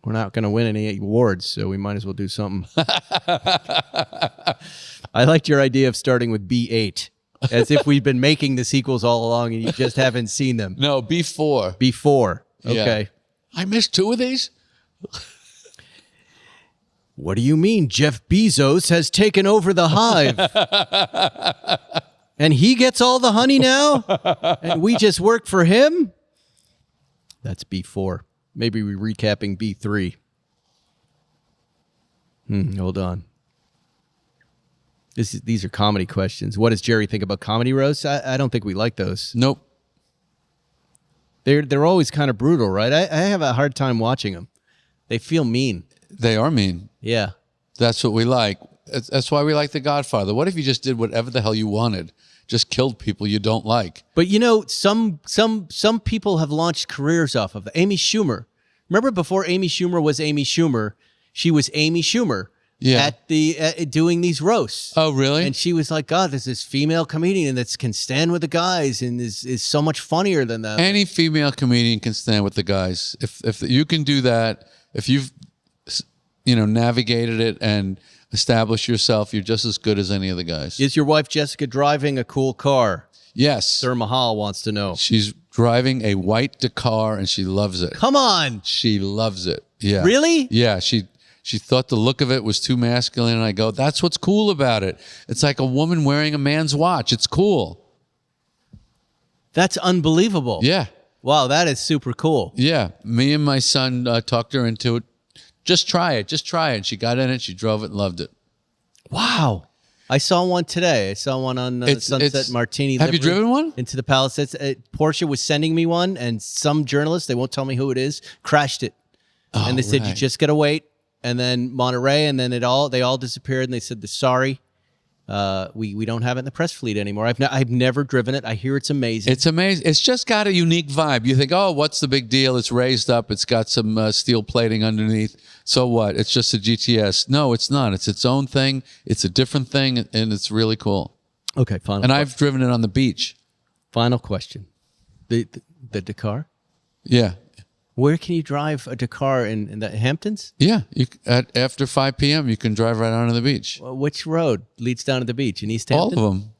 We're not going to win any awards, so we might as well do something. I liked your idea of starting with B8, as if we've been making the sequels all along and you just haven't seen them. No, B4. B4. Okay. Yeah. I missed 2 of these? What do you mean Jeff Bezos has taken over the hive? And he gets all the honey now? And we just work for him? That's B4. Maybe we're recapping B3. Hold on. These are comedy questions. What does Jerry think about comedy roasts? I don't think we like those. Nope. They're always kind of brutal, right? I have a hard time watching them. They feel mean. They are mean. Yeah. That's what we like. That's why we like The Godfather. What if you just did whatever the hell you wanted? Just killed people you don't like. But you know, some people have launched careers off of it. Amy Schumer. Remember before Amy Schumer was Amy Schumer, she was Amy Schumer at the doing these roasts. Oh, really? And she was like, God, there's this female comedian that can stand with the guys and is so much funnier than them. Any female comedian can stand with the guys. If you can do that, if you've navigated it and established yourself, you're just as good as any of the guys. Is your wife Jessica driving a cool car? Yes. Sir Mahal wants to know. She's driving a white Dakar and she loves it. Come on. She loves it. Yeah. Really? Yeah. She thought the look of it was too masculine. And I go, that's what's cool about it. It's like a woman wearing a man's watch. It's cool. That's unbelievable. Yeah. Wow, that is super cool. Yeah. Me and my son talked her into it. Just try it. Just try it. She got in it. She drove it and loved it. Wow. I saw one today. I saw one on Sunset Martini. Have you driven one? Into the Palisades. Porsche was sending me one, and some journalist, they won't tell me who it is, crashed it. And they said, you just got to wait. And then Monterey, and then they all disappeared, and they said, sorry. We don't have it in the press fleet anymore. I've never driven it. I hear it's amazing. It's amazing. It's just got a unique vibe. You think, oh, what's the big deal? It's raised up. It's got some steel plating underneath. So what? It's just a GTS. No, it's not. It's its own thing. It's a different thing, and it's really cool. Okay, final. And I've driven it on the beach. Final question. The Dakar? Yeah. Where can you drive a Dakar in the Hamptons? Yeah. After 5 p.m., you can drive right onto the beach. Which road leads down to the beach? In East Hampton? All of them.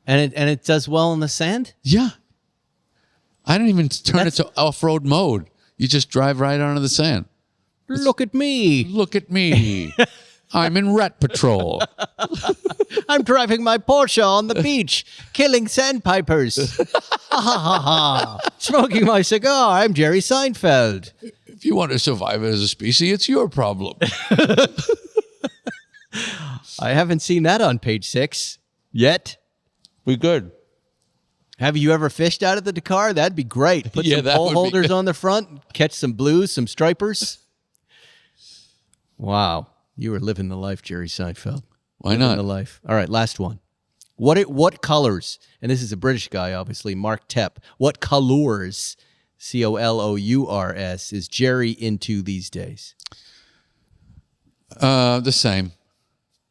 And it does well in the sand? Yeah. I don't even turn it to off-road mode. You just drive right onto the sand. Look at me. Look at me. I'm in rat patrol. I'm driving my Porsche on the beach, killing sandpipers. Ha ha ha ha. Smoking my cigar. I'm Jerry Seinfeld. If you want to survive as a species, it's your problem. I haven't seen that on page 6 yet. We good. Have you ever fished out of the Dakar? That'd be great. Put some pole holders on the front, catch some blues, some stripers. Wow. You were living the life, Jerry Seinfeld. Why not? Living the life. All right, last one. What colors, and this is a British guy, obviously, Mark Tepp, what colors, COLOURS, is Jerry into these days? The same.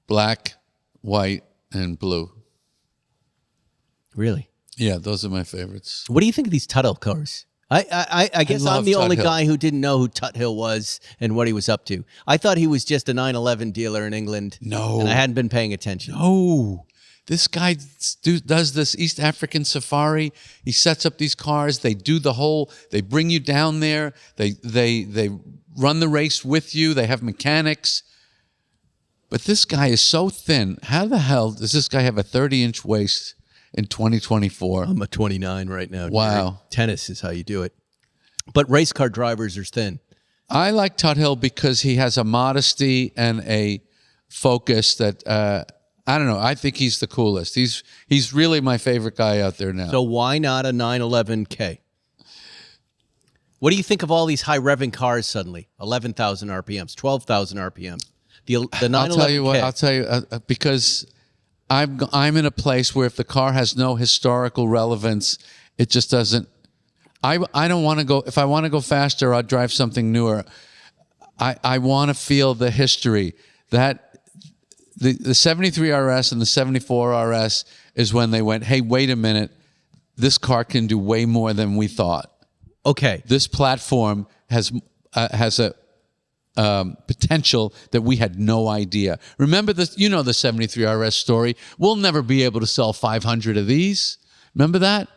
Black, white, and blue. Really? Yeah, those are my favorites. What do you think of these Tut Hill cars? I guess I'm the only guy who didn't know who Tut Hill was and what he was up to. I thought he was just a 911 dealer in England. No. And I hadn't been paying attention. No. This guy does this East African safari. He sets up these cars. They do they bring you down there. They run the race with you. They have mechanics. But this guy is so thin. How the hell does this guy have a 30-inch waist in 2024? I'm a 29 right now. Wow. Jerry. Tennis is how you do it. But race car drivers are thin. I like Tut Hill because he has a modesty and a focus that I don't know. I think he's the coolest. He's really my favorite guy out there now. So why not a 911K? What do you think of all these high revving cars suddenly? 11,000 RPMs, 12,000 RPMs. The 911K. I'll tell you what. I'll tell you because I'm in a place where if the car has no historical relevance, it just doesn't. I don't want to go. If I want to go faster, I'll drive something newer. I want to feel the history. That the 73 RS and the 74 RS is when they went, hey, wait a minute, this car can do way more than we thought. Okay. This platform has a potential that we had no idea. Remember this? You know the 73 RS story. We'll never be able to sell 500 of these. Remember that?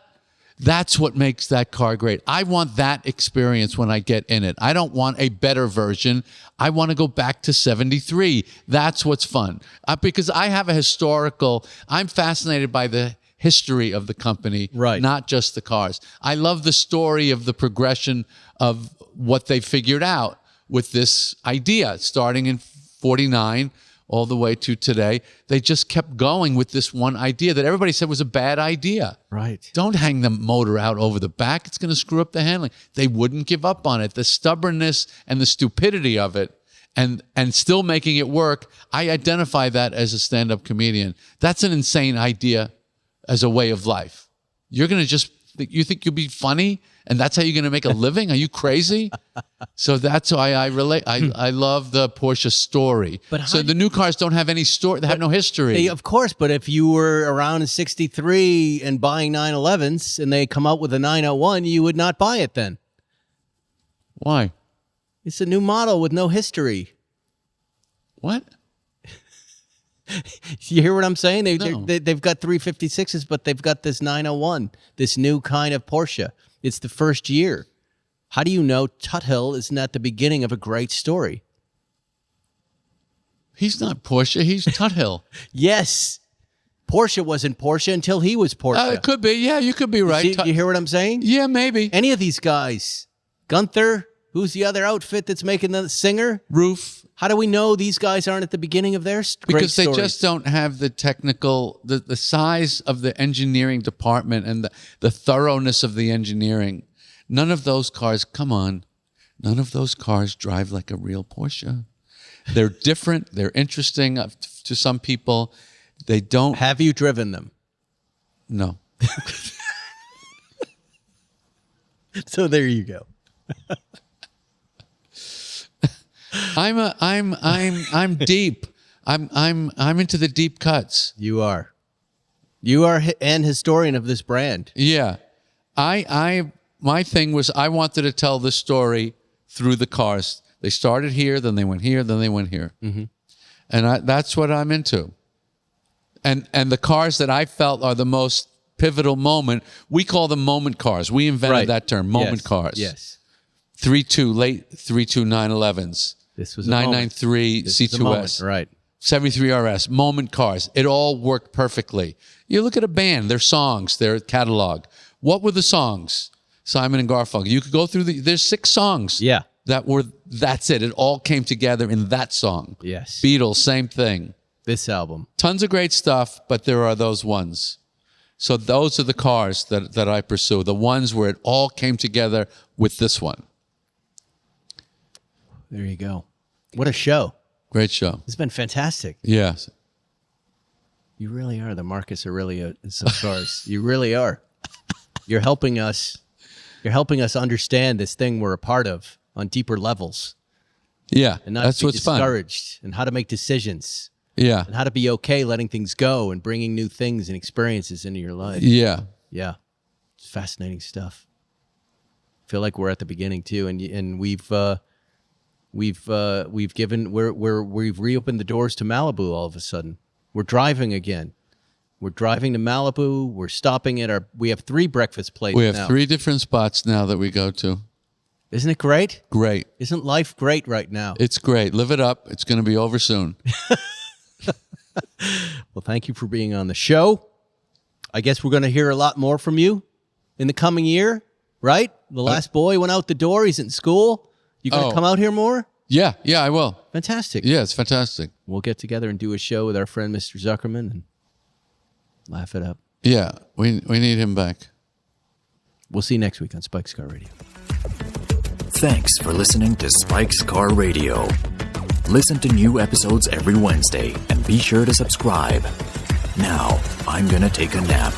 That's what makes that car great. I want that experience when I get in it. I don't want a better version. I want to go back to 73. That's what's fun. Because I have a historical, I'm fascinated by the history of the company, right? Not just the cars. I love the story of the progression of what they figured out with this idea, starting in 49 all the way to today. They just kept going with this one idea that everybody said was a bad idea. Right. Don't hang the motor out over the back. It's going to screw up the handling. They wouldn't give up on it. The stubbornness and the stupidity of it and still making it work, I identify that as a stand-up comedian. That's an insane idea as a way of life. You're going to just, you think you'll be funny and that's how you're going to make a living? Are you crazy? So that's why I relate. I love the Porsche story. But so the new cars don't have any story. They have no history. Of course, but if you were around in 63 and buying 911s and they come out with a 901, you would not buy it then. Why? It's a new model with no history. What? You hear what I'm saying? No. They've got 356s, but they've got this 901, this new kind of Porsche. It's the first year. How do you know Tut Hill isn't at the beginning of a great story? He's not Porsche. He's Tut Hill. Yes. Porsche wasn't Porsche until he was Porsche. It could be. Yeah, you could be right. You hear what I'm saying? Yeah, maybe. Any of these guys. Gunther, who's the other outfit that's making the singer? Roof. How do we know these guys aren't at the beginning of their Because they stories? just don't have the technical, the size of the engineering department and the thoroughness of the engineering. None of those cars, come on, none of those cars drive like a real Porsche. They're different. They're interesting to some people. They don't. Have you driven them? No. So there you go. I'm deep. I'm into the deep cuts. You are. You are an historian of this brand. Yeah. My thing was I wanted to tell the story through the cars. They started here, then they went here, then they went here. Mm-hmm. And that's what I'm into. And the cars that I felt are the most pivotal moment, we call them moment cars. We invented that term, moment cars. Yes. 3.2, late 3.2 911s. This was a 993 C2S. Right. 73 RS, moment cars. It all worked perfectly. You look at a band, their songs, their catalog. What were the songs? Simon and Garfunkel. You could go through there's 6 songs. Yeah. That's it. It all came together in that song. Yes. Beatles, same thing. This album. Tons of great stuff, but there are those ones. So those are the cars that I pursue. The ones where it all came together with this one. There you go. What a show. Great show. It's been fantastic. Yes. You really are the Marcus Aurelio of cars. You really are. You're helping us. You're helping us understand this thing we're a part of on deeper levels. Yeah, And not that's be what's fun. discouraged and how to make decisions Yeah. and how to be okay letting things go and bringing new things and experiences into your life. Yeah. Yeah. It's fascinating stuff. I feel like we're at the beginning too. And we've reopened the doors to Malibu all of a sudden. We're driving again. We're driving to Malibu. We're stopping at we have 3 breakfast places We have now. 3 different spots now that we go to. Isn't it great? Great. Isn't life great right now? It's great. Live it up. It's going to be over soon. Well, thank you for being on the show. I guess we're going to hear a lot more from you in the coming year, right? The last boy went out the door. He's in school. You going to come out here more? Yeah, I will. Fantastic. Yeah, it's fantastic. We'll get together and do a show with our friend Mr. Zuckerman and laugh it up. Yeah, we need him back. We'll see you next week on Spike's Car Radio. Thanks for listening to Spike's Car Radio. Listen to new episodes every Wednesday and be sure to subscribe. Now, I'm gonna take a nap.